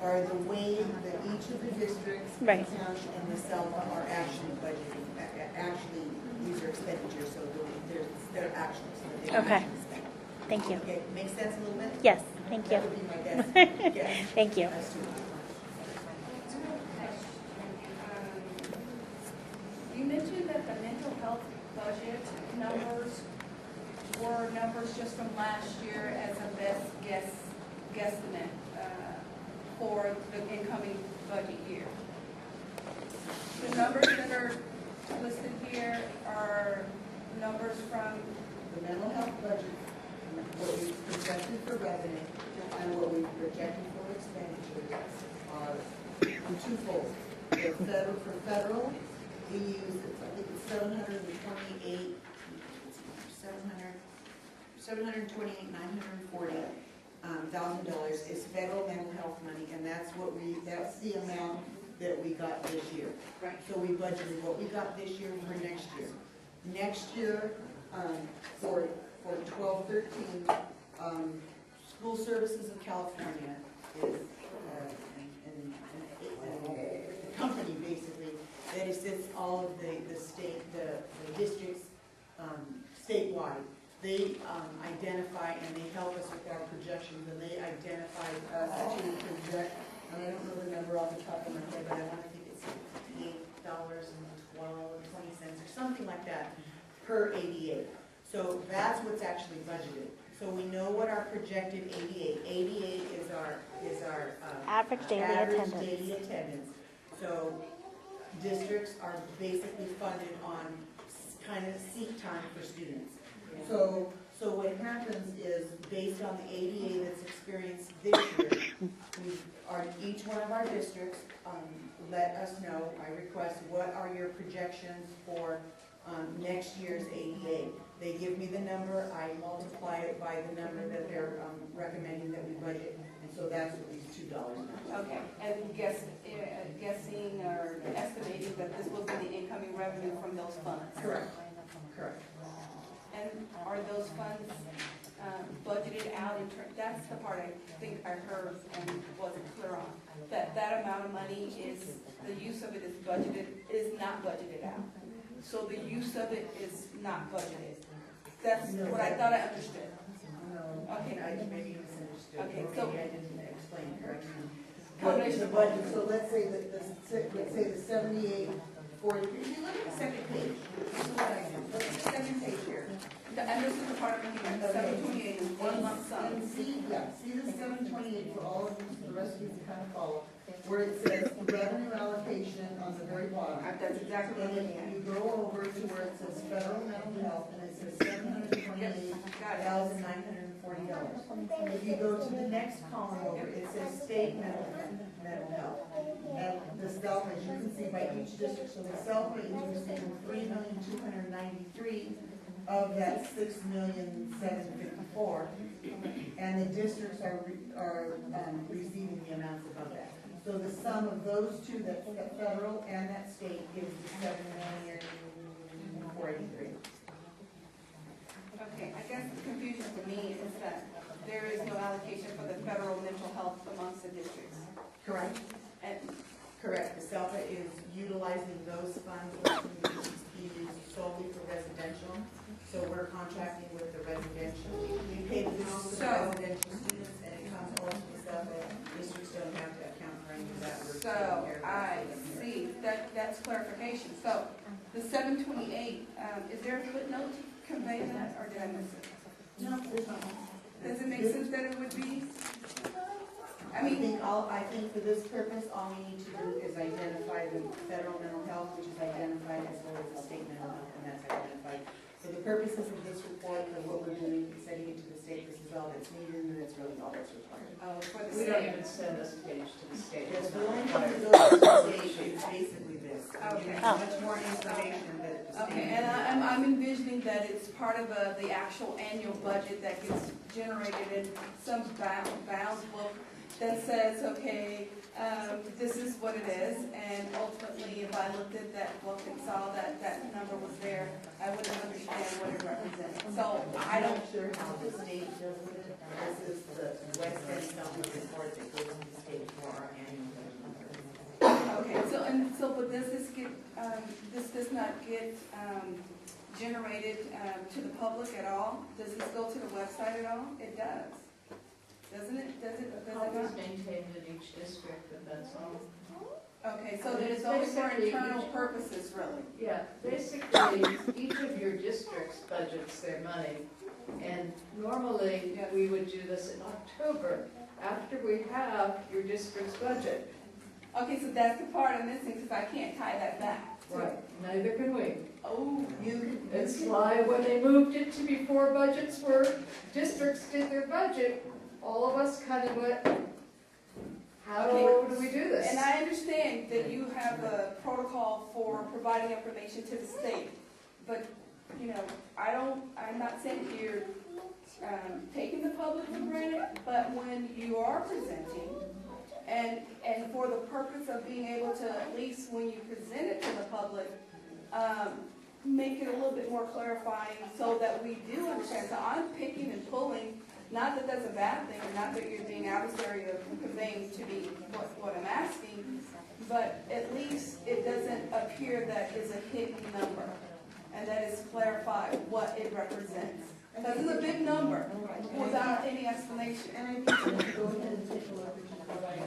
are the way that each of the districts, Right. the county, and WESELPA are actually budgeting. Actually, these are expenditures, so they're actual. So they're Okay. actually spent. Thank you. Okay, makes sense a little bit? Yes, thank you. That would be my guess. Yes. Thank you. As to- You mentioned that the mental health budget numbers were numbers just from last year as a best guesstimate for the incoming budget year. The numbers that are listed here are numbers from The mental health budget, what we projected for revenue and what we projected for expenditures are twofold. For federal, we use, I think it's $728,940,000 is federal mental health money, and that's the amount that we got this year. Right. So we budgeted what we got this year for next year. Next year, for 12-13, School Services of California is a company basically that assists all of the districts statewide. They identify and they help us with our projections, and they identify us to project, and I don't know the number off the top of my head, but I want to think it's $58.20 or something like that per ADA. So that's what's actually budgeted. So we know what our projected ADA is our Average daily attendance. daily attendance. So districts are basically funded on kind of seat time for students. So what happens is, based on the ADA that's experienced this year, each one of our districts let us know, I request, what are your projections for next year's ADA. They give me the number, I multiply it by the number that they're recommending that we budget, and so that's what these $2 are. okay, and guessing or estimating that this will be the incoming revenue from those funds. Correct. Correct. And are those funds budgeted out that's the part I think I heard and wasn't clear on. That amount of money the use of it is not budgeted out. So the use of it is not budgeted. That's what I thought I understood. No. Okay. I maybe misunderstood. Okay, Or so- maybe I didn't explain correctly. Combination The of budget, so let's say the 7840, if you look at the second page, this is what I have. Look at the second page here. And this is the part I'm looking at, 728 is one lump sum. And see the 728 for all of you, the rest of you can kind of follow, where it says revenue allocation on the very bottom. That's exactly what I'm And looking then at. you go over to where it says federal mental health, and it says $728,940. If you go to the next column over, it says state mental health. And the self, as you can see by each district, so the self is receiving $3,293,000 of that $6,754,000, and the districts are receiving the amounts above that. So the sum of those two, that federal and that state, gives the $7,483,000. Okay, I guess the confusion for me is that there is no allocation for the federal mental health amongst the districts. Correct. And Correct. WESELPA is utilizing those funds which can be used solely for residential. So we're contracting with the residential. We pay the bills to the residential students, and it comes all to WESELPA. Districts don't have to account for any of that. We're taking so care of I that. see, that's clarification. So the 728, is there a footnote to convey that, or did I miss it? No, there's not. Does it make sense that it would be? I think for this purpose, all we need to do is identify the federal mental health, which is identified, as well as the state mental health, and that's identified. For the purposes of this report, and what we're doing, sending it to the state, this is all that's needed, and that's really all that's required. Oh, for the We don't state. even send this page to the state. Yes, It's the not only thing required. that goes to the state is basically this. Okay. Much more information that the state. Okay, and I'm envisioning that it's part of the actual annual budget that gets generated in some bound book that says, okay, this is what it is, and ultimately, if I looked at that book and saw that that number was there, I wouldn't understand what it represented. So I don't. I'm not sure how the state deals with it. This is the West End Summit report that goes to the state for our annual budget. Okay, but does this get, this does not get generated to the public at all? Does this go to the website at all? It does. Doesn't it? Does it Copies not? maintained in each district, but that's all. Okay, so it's only for internal purposes, really? Yeah, basically, each of your districts budgets their money, and normally, we would do this in October, after we have your district's budget. Okay, so that's the part I'm missing, because I can't tie that back. Right, neither can we. Oh, It's why when they moved it to before budgets were, districts did their budget, all of us kind of went, how do we do this? And I understand that you have a protocol for providing information to the state, but, you know, I'm not saying you're taking the public for granted, but when you are presenting, and for the purpose of being able to, at least when you present it to the public, make it a little bit more clarifying so that we do understand. So I'm picking and pulling. Not that that's a bad thing, or not that you're being adversarial of conveying to me what I'm asking, but at least it doesn't appear that is a hidden number, and that is clarified what it represents. Because it's a big number without any explanation. And I think we should go ahead and take a look at what I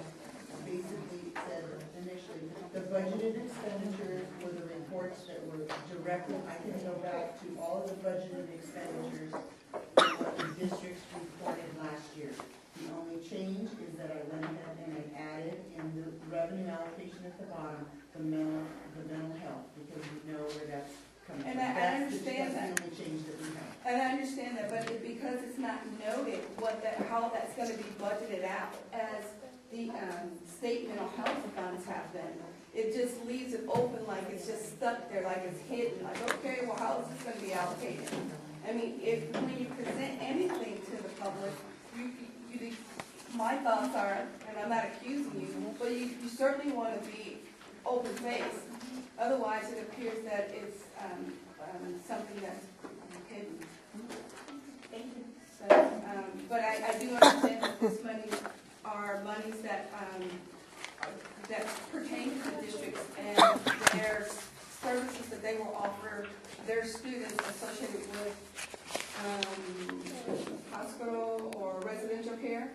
basically said initially. The budgeted expenditures were the reports that were directly, I can go back to all of the budgeted expenditures what the districts reported last year. The only change is that I went ahead and I added in the revenue allocation at the bottom, the mental health, because we know where that's coming from. And I understand That's that. the only change that we have. And I understand that, but because it's not noted how that's going to be budgeted out as the state mental health funds have been, it just leaves it open like it's just stuck there, like it's hidden, like, okay, well, how is this going to be allocated? I mean, when you present anything to the public, my thoughts are, and I'm not accusing you, but you certainly want to be open-faced. Otherwise, it appears that it's something that's hidden. Thank you. So, but I do understand that this money are monies that pertain to the districts and their services that they will offer their students associated with hospital or residential care?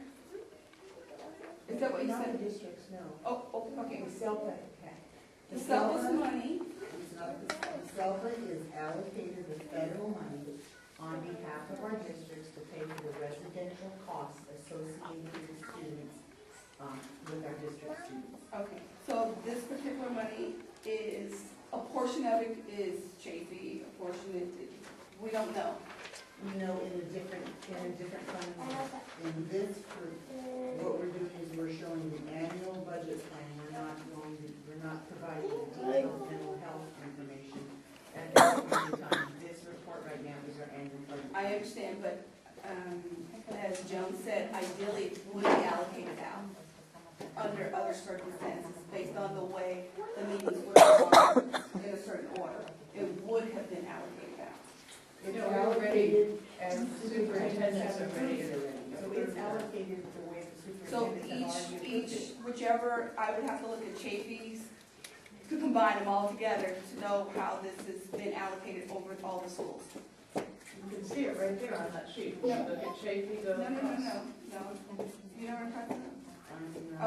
Is that what you said? Not the districts, no. Oh, okay. WESELPA, okay. WESELPA's money? WESELPA is allocated the federal money on behalf of our districts to pay for the residential costs associated with the students, with our district students. Okay, so this particular money is, a portion of it is JV, a portion we don't know. We know in a different fund. In this group, what we're doing is we're showing the annual budget plan. We're not providing the detailed mental health information at this point in time. This report right now is our annual budget. I understand, but as Joan said, ideally it would be allocated out under other circumstances based on the way the meetings were in a certain order. It would have been allocated out. It's allocated and superintendents are ready to. So it's allocated the way the So superintendents have already approved it. whichever, I would have to look at Chafee's to combine them all together to know how this has been allocated over all the schools. You can see it right there on that sheet. Look at Chafee, go No, across. You know what I'm talking about?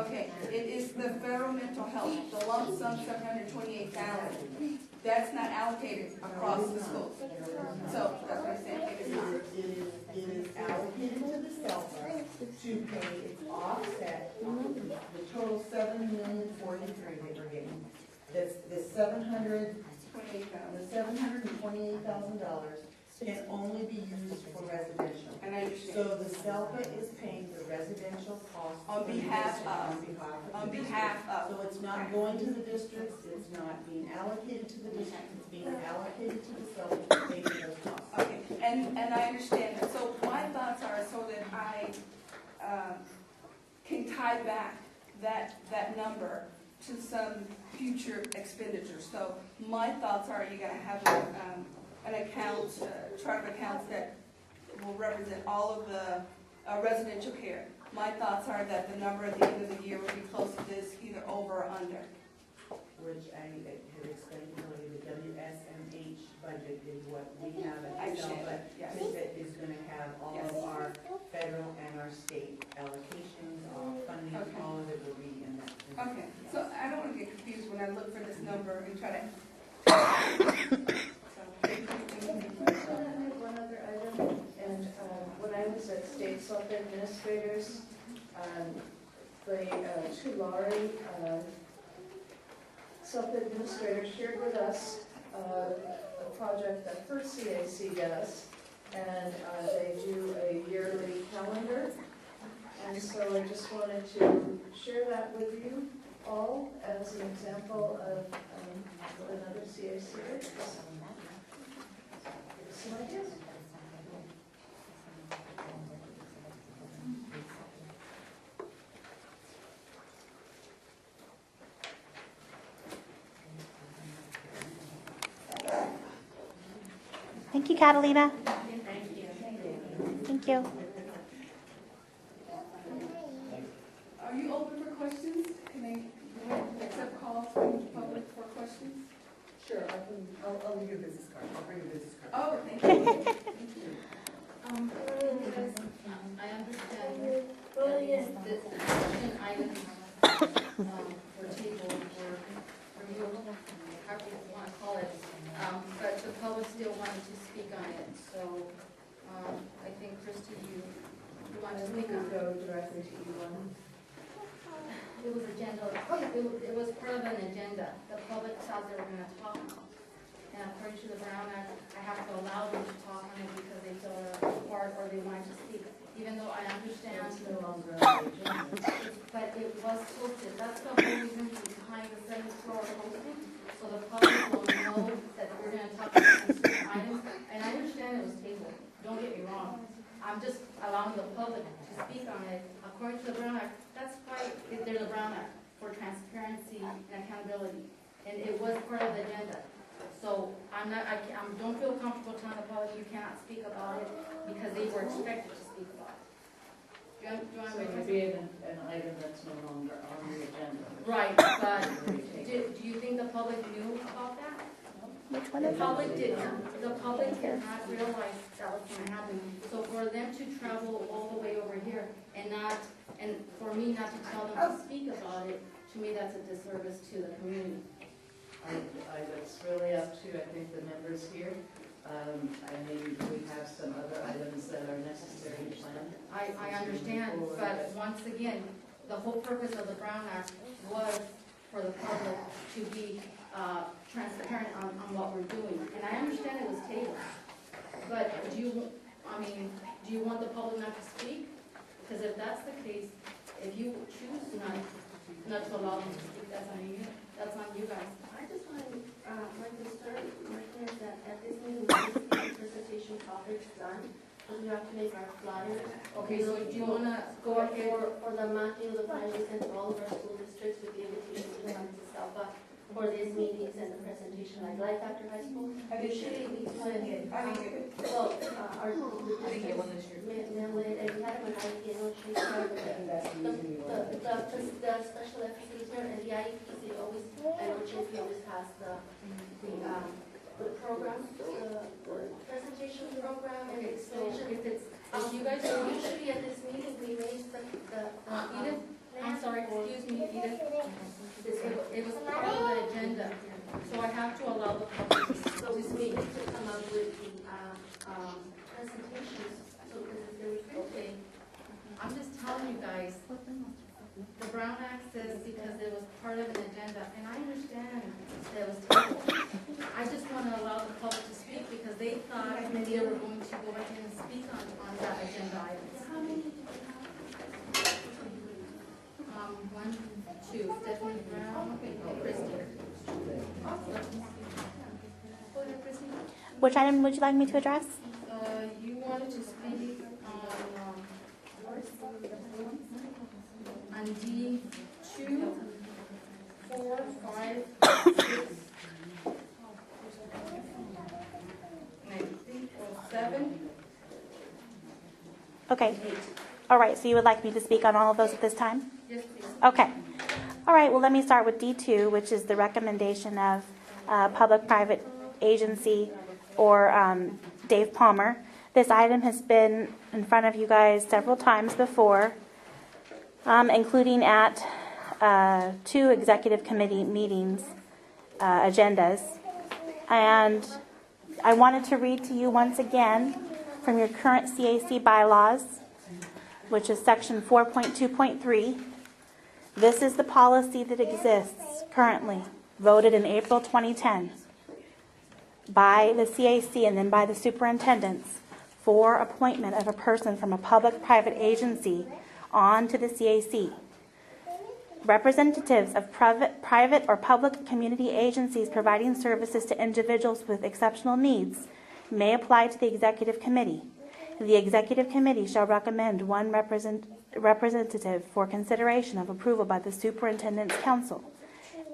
Okay, it is the federal mental health, the lump sum $728,000. That's not allocated across the schools. So that's what I'm saying, it is not. It is allocated to the SELPA to pay its offset, the total $7,043,000 that we're getting. The $728,000 can only be used for residential. And I understand. So the SELPA is paying the residential costs. On for the behalf district, of. On behalf of. So it's not going to the districts, it's not being allocated to the districts, it's being allocated to the SELPA to pay for those costs. Okay, and I understand that. So my thoughts are so that I can tie back that number to some future expenditures. So my thoughts are you're gonna have an account, chart of accounts that will represent all of the residential care. My thoughts are that the number at the end of the year will be close to this, either over or under. Which I had explained earlier, the WSMH budget is what we have I at the understand, SELPA. yes. That is gonna have all Yes. of our federal and our state allocations, all funding, Okay. all of it will be in that. Okay, so I don't want to get confused when I look for this number and try to. One other item, and when I was at state self-administrators, the Tulare self-administrator shared with us a project that her CAC does, and they do a yearly calendar. And so I just wanted to share that with you all as an example of what another CAC does. Some ideas? Thank you, Catalina. Thank you. Thank you. Are you open for questions? Can I accept calls from the public for questions? Sure, I'll leave your business card, I'll bring your business card. Oh, thank you. I understand that this action item for table for review, however you want to call it, but the public still wanted to speak on it, so I think, Christie, you want to speak on it? Go directly to you one. It was agenda, it was part of an agenda. The public thought they were going to talk on it. And according to the Brown Act, I have to allow them to talk on it because they feel required or they wanted to speak. Even though I understand. It's no longer on the agenda. But it was posted. That's the whole reason behind the second floor posting. So the public will know that we're going to talk about certain items. And I understand it was tabled. Don't get me wrong. I'm just allowing the public to speak on it. According to the Brown Act, that's why there's a Brown Act for transparency and accountability. And it was part of the agenda. So I don't feel comfortable telling the public you cannot speak about it because they were expected to speak about it. Do you want So to it would be an item that's no longer on the agenda. Right, but do you think the public knew about that? Which one The is it? public did not realize that was going to happen. So for them to travel all the way over here and for me not to tell them to speak about it, to me that's a disservice to the community. It's really up to, I think, the members here. I mean, we have some other items that are necessary to plan. I understand, but once again, the whole purpose of the Brown Act was for the public to be transparent on what we're doing. And I understand it was tabled, but do you want the public not to speak? Because if that's the case, if you choose not to allow them to speak, that's on you. That's on you guys. I just want to, my concern, Martin, is that at this meeting, we have to get the presentation topics done, because we have to make our flyers. Okay, so do you want to go ahead? For the Matthew, the plan we sent to all of our school districts with the invitation to come to SELPA. for these meetings and the presentation, like after high school. Usually we put, our, I didn't get one this year. and we had an IEP, and she started the special emphasis here, and the IEPs, they always, and OJP always has the program, the presentation program and explanation. If it's, you guys, usually at this meeting, we raise the Edith, I'm sorry, excuse me, Edith, it was part of the agenda, so I have to allow the public, so this meeting to come up with the presentations, so this is the recruiting. I'm just telling you guys, the Brown Act says because it was part of an agenda, and I understand that it was tabled. I just want to allow the public to speak because they thought maybe they were going to go ahead and speak on that agenda item. How many do you have? 1, 2, Stephanie Brown, and Christie. Go ahead, Christie. Which item would you like me to address? You wanted to speak on D 2, 4, 5, 6, 7. Okay. All right, so you would like me to speak on all of those at this time? Yes, please. Okay. All right, well, let me start with D2, which is the recommendation of public-private agency or Dave Palmer. This item has been in front of you guys several times before, including at 2 executive committee meetings agendas. And I wanted to read to you once again from your current CAC bylaws, which is section 4.2.3. This is the policy that exists currently, voted in April 2010 by the CAC and then by the superintendents for appointment of a person from a public-private agency on to the CAC. Representatives of private or public community agencies providing services to individuals with exceptional needs may apply to the Executive Committee. The Executive Committee shall recommend one representative for consideration of approval by the Superintendent's Council.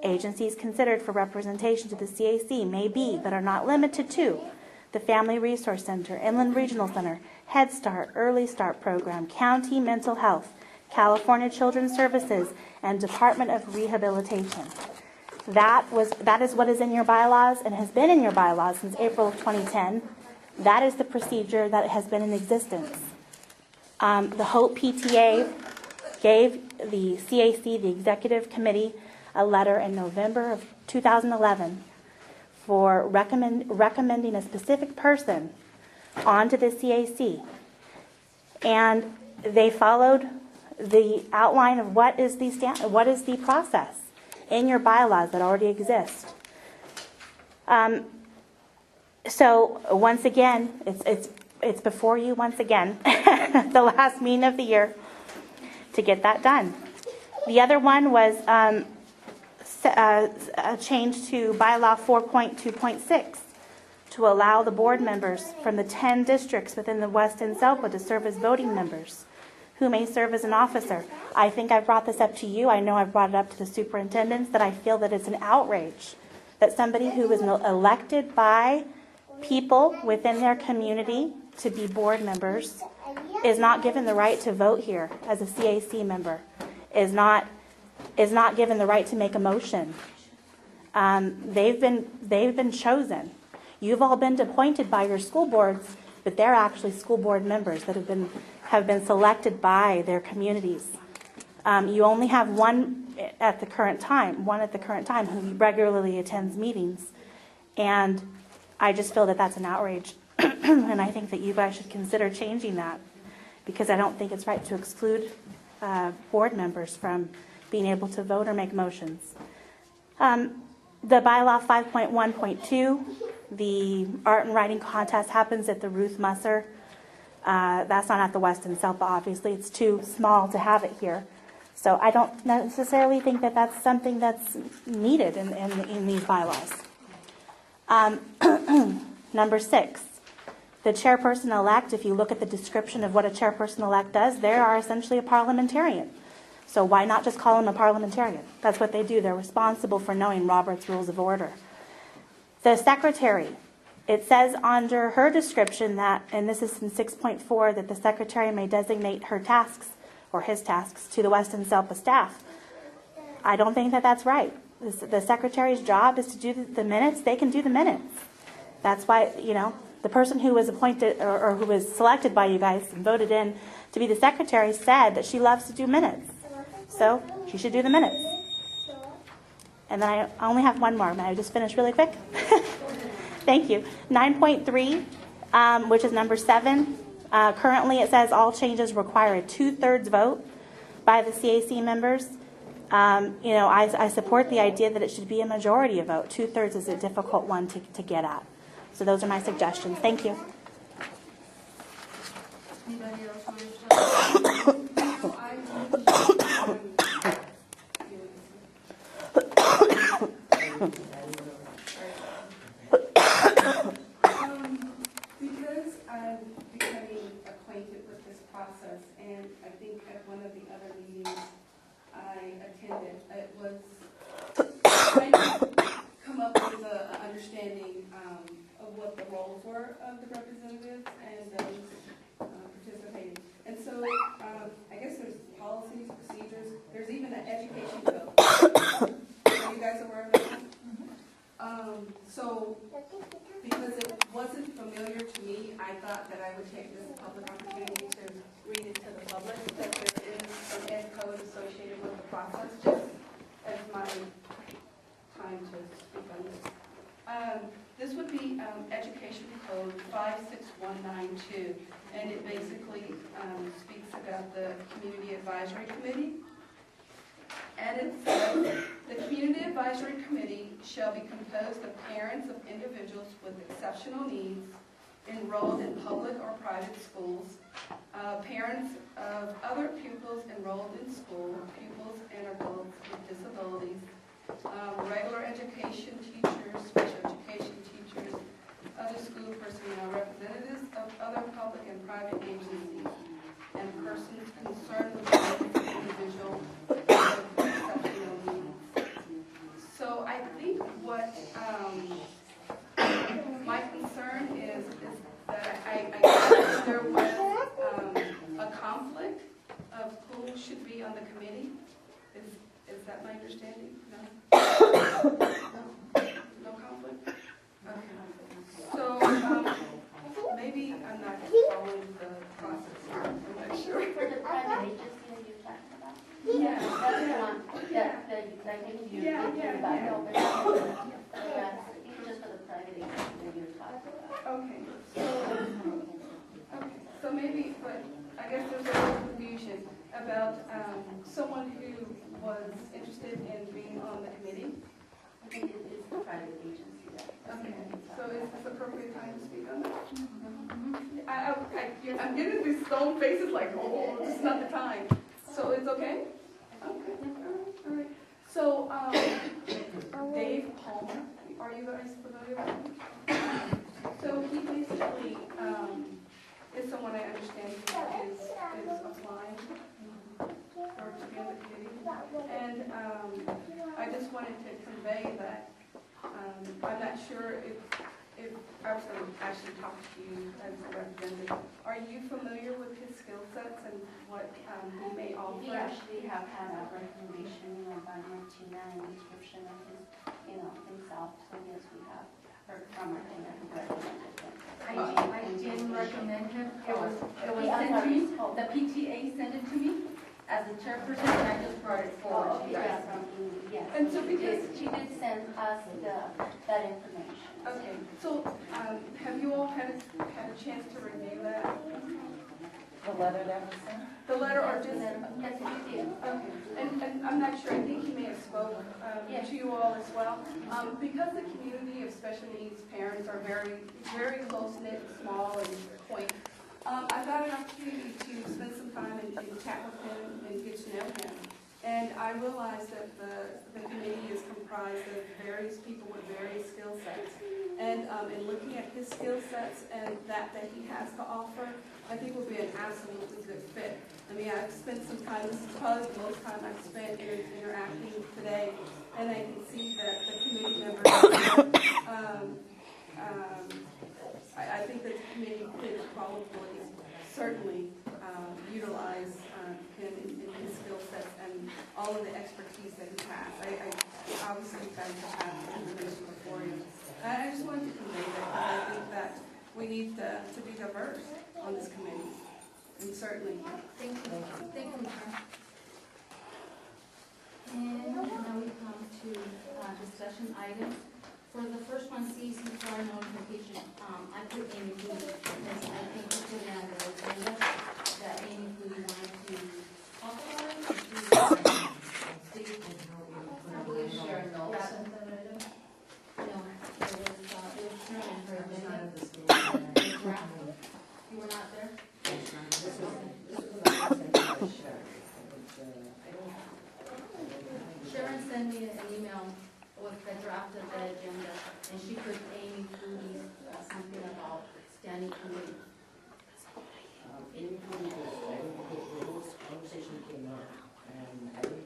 Agencies considered for representation to the CAC may be, but are not limited to, the Family Resource Center, Inland Regional Center, Head Start, Early Start Program, County Mental Health, California Children's Services, and Department of Rehabilitation. That is what is in your bylaws and has been in your bylaws since April of 2010. That is the procedure that has been in existence. The Hope PTA gave the CAC, the Executive Committee, a letter in November of 2011 for recommending a specific person onto the CAC. And they followed the outline of what is the process in your bylaws that already exist. So once again, it's before you once again, the last meeting of the year, to get that done. The other one was a change to bylaw 4.2.6 to allow the board members from the 10 districts within the West and SELPA to serve as voting members who may serve as an officer. I think I brought this up to you. I know I've brought it up to the superintendents that I feel that it's an outrage that somebody who is elected by people within their community to be board members is not given the right to vote here as a CAC member, is not given the right to make a motion. They've been chosen. You've all been appointed by your school boards, but they're actually school board members that have been selected by their communities. You only have one at the current time who regularly attends meetings, and I just feel that that's an outrage, and I think that you guys should consider changing that, because I don't think it's right to exclude board members from being able to vote or make motions. The bylaw 5.1.2, the art and writing contest happens at the Ruth Musser. That's not at the West and SELPA, obviously. It's too small to have it here. So I don't necessarily think that that's something that's needed in these bylaws. Number 6, the chairperson-elect, if you look at the description of what a chairperson-elect does, they are essentially a parliamentarian. So why not just call him a parliamentarian? That's what they do. They're responsible for knowing Robert's Rules of Order. The secretary, it says under her description that, and this is in 6.4, that the secretary may designate her tasks or his tasks to the Weston SELPA staff. I don't think that that's right. The secretary's job is to do the minutes. They can do the minutes. That's why, the person who was appointed or who was selected by you guys and voted in to be the secretary said that she loves to do minutes. So she should do the minutes. And then I only have one more. May I just finish really quick? Thank you. 9.3, which is number 7. Currently it says all changes require a 2/3 vote by the CAC members. I support the idea that it should be a majority of vote. 2/3 is a difficult one to get at. So those are my suggestions. Thank you. Anybody else want to Because I'm becoming acquainted with this process, and I think at one of the other meetings I attended, it was trying to come up with an understanding of what the roles were of the representatives and those participating. And so I guess there's policies, procedures, there's even an education code. Are you guys aware of that? So because it wasn't familiar to me, I thought that I would take this public opportunity to read it to the public, that there is an ed code associated with the process, just as my time to speak on this. This would be Education Code 56192, and it basically speaks about the Community Advisory Committee. And it says, the Community Advisory Committee shall be composed of parents of individuals with exceptional needs enrolled in public or private schools, parents of other pupils enrolled in school, pupils and adults with disabilities, regular education teachers, special education teachers, other school personnel, representatives of other public and private agencies, and persons concerned with the needs of individuals with exceptional needs. So I think what my concern is that I there was a conflict of who should be on the committee. Is that my understanding? No? No conflict? Okay. So maybe I'm not following the process. I'm not sure. For the private agency that you're talking about? Yeah. That's the one that you did about. No, but that's just for the private agency that you're talking about. Okay. So maybe, but I guess there's a little confusion about someone who was interested in being on the committee. I think it is the private agency that. Okay. So is this appropriate time to speak on that? I'm getting these stone faces like, oh, it's not the time. So it's okay? Okay. All right. So Dave Palmer, are you guys familiar with him? So he basically is someone I understand is applying or to be on the committee. And I just wanted to convey that I'm not sure if I was going to actually talk to you as a representative. Are you familiar with his skill sets and what he may offer? We actually have had a recommendation by Martina and description of his, himself. So yes, we have heard from him and recommended him. I didn't recommend him. It was sent to me. The PTA sent it to me as a chairperson, and I just brought it forward to you guys. Yes. And so because she did send us that information. Okay. So have you all had a chance to review that? The letter that was sent? The letter or just? Yes, we did. Okay. And I'm not sure, I think he may have spoke to you all as well. Because the community of special needs parents are very, very close-knit, small, and quaint, I got an opportunity to spend some time and chat with him and get to know him. And I realized that the committee is comprised of various people with various skill sets. And in looking at his skill sets and that he has to offer, I think will be an absolutely good fit. I mean, I've spent some time, this is probably the most time I've spent interacting today, and I can see that the committee members, I think that the committee could probably certainly utilize him in his skill sets and all of the expertise that he has. I obviously you guys have information before you. I just wanted to convey that because I think that we need to be diverse on this committee. And certainly. Thank you. Thank you. And now we come to discussion items. For the first one, CEC prior notification, I put Amy Cooley, because I think we put it on the agenda that Amy Cooley wanted to talk about it. I believe Sharon Knowles Yeah. sent that item. No, it was her and her agenda. You were not there? Sharon sent me an email with the draft of the agenda, and she put Amy Cooley, something about standing committee. Amy Cooley, the whole conversation came up, and I think,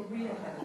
Rita had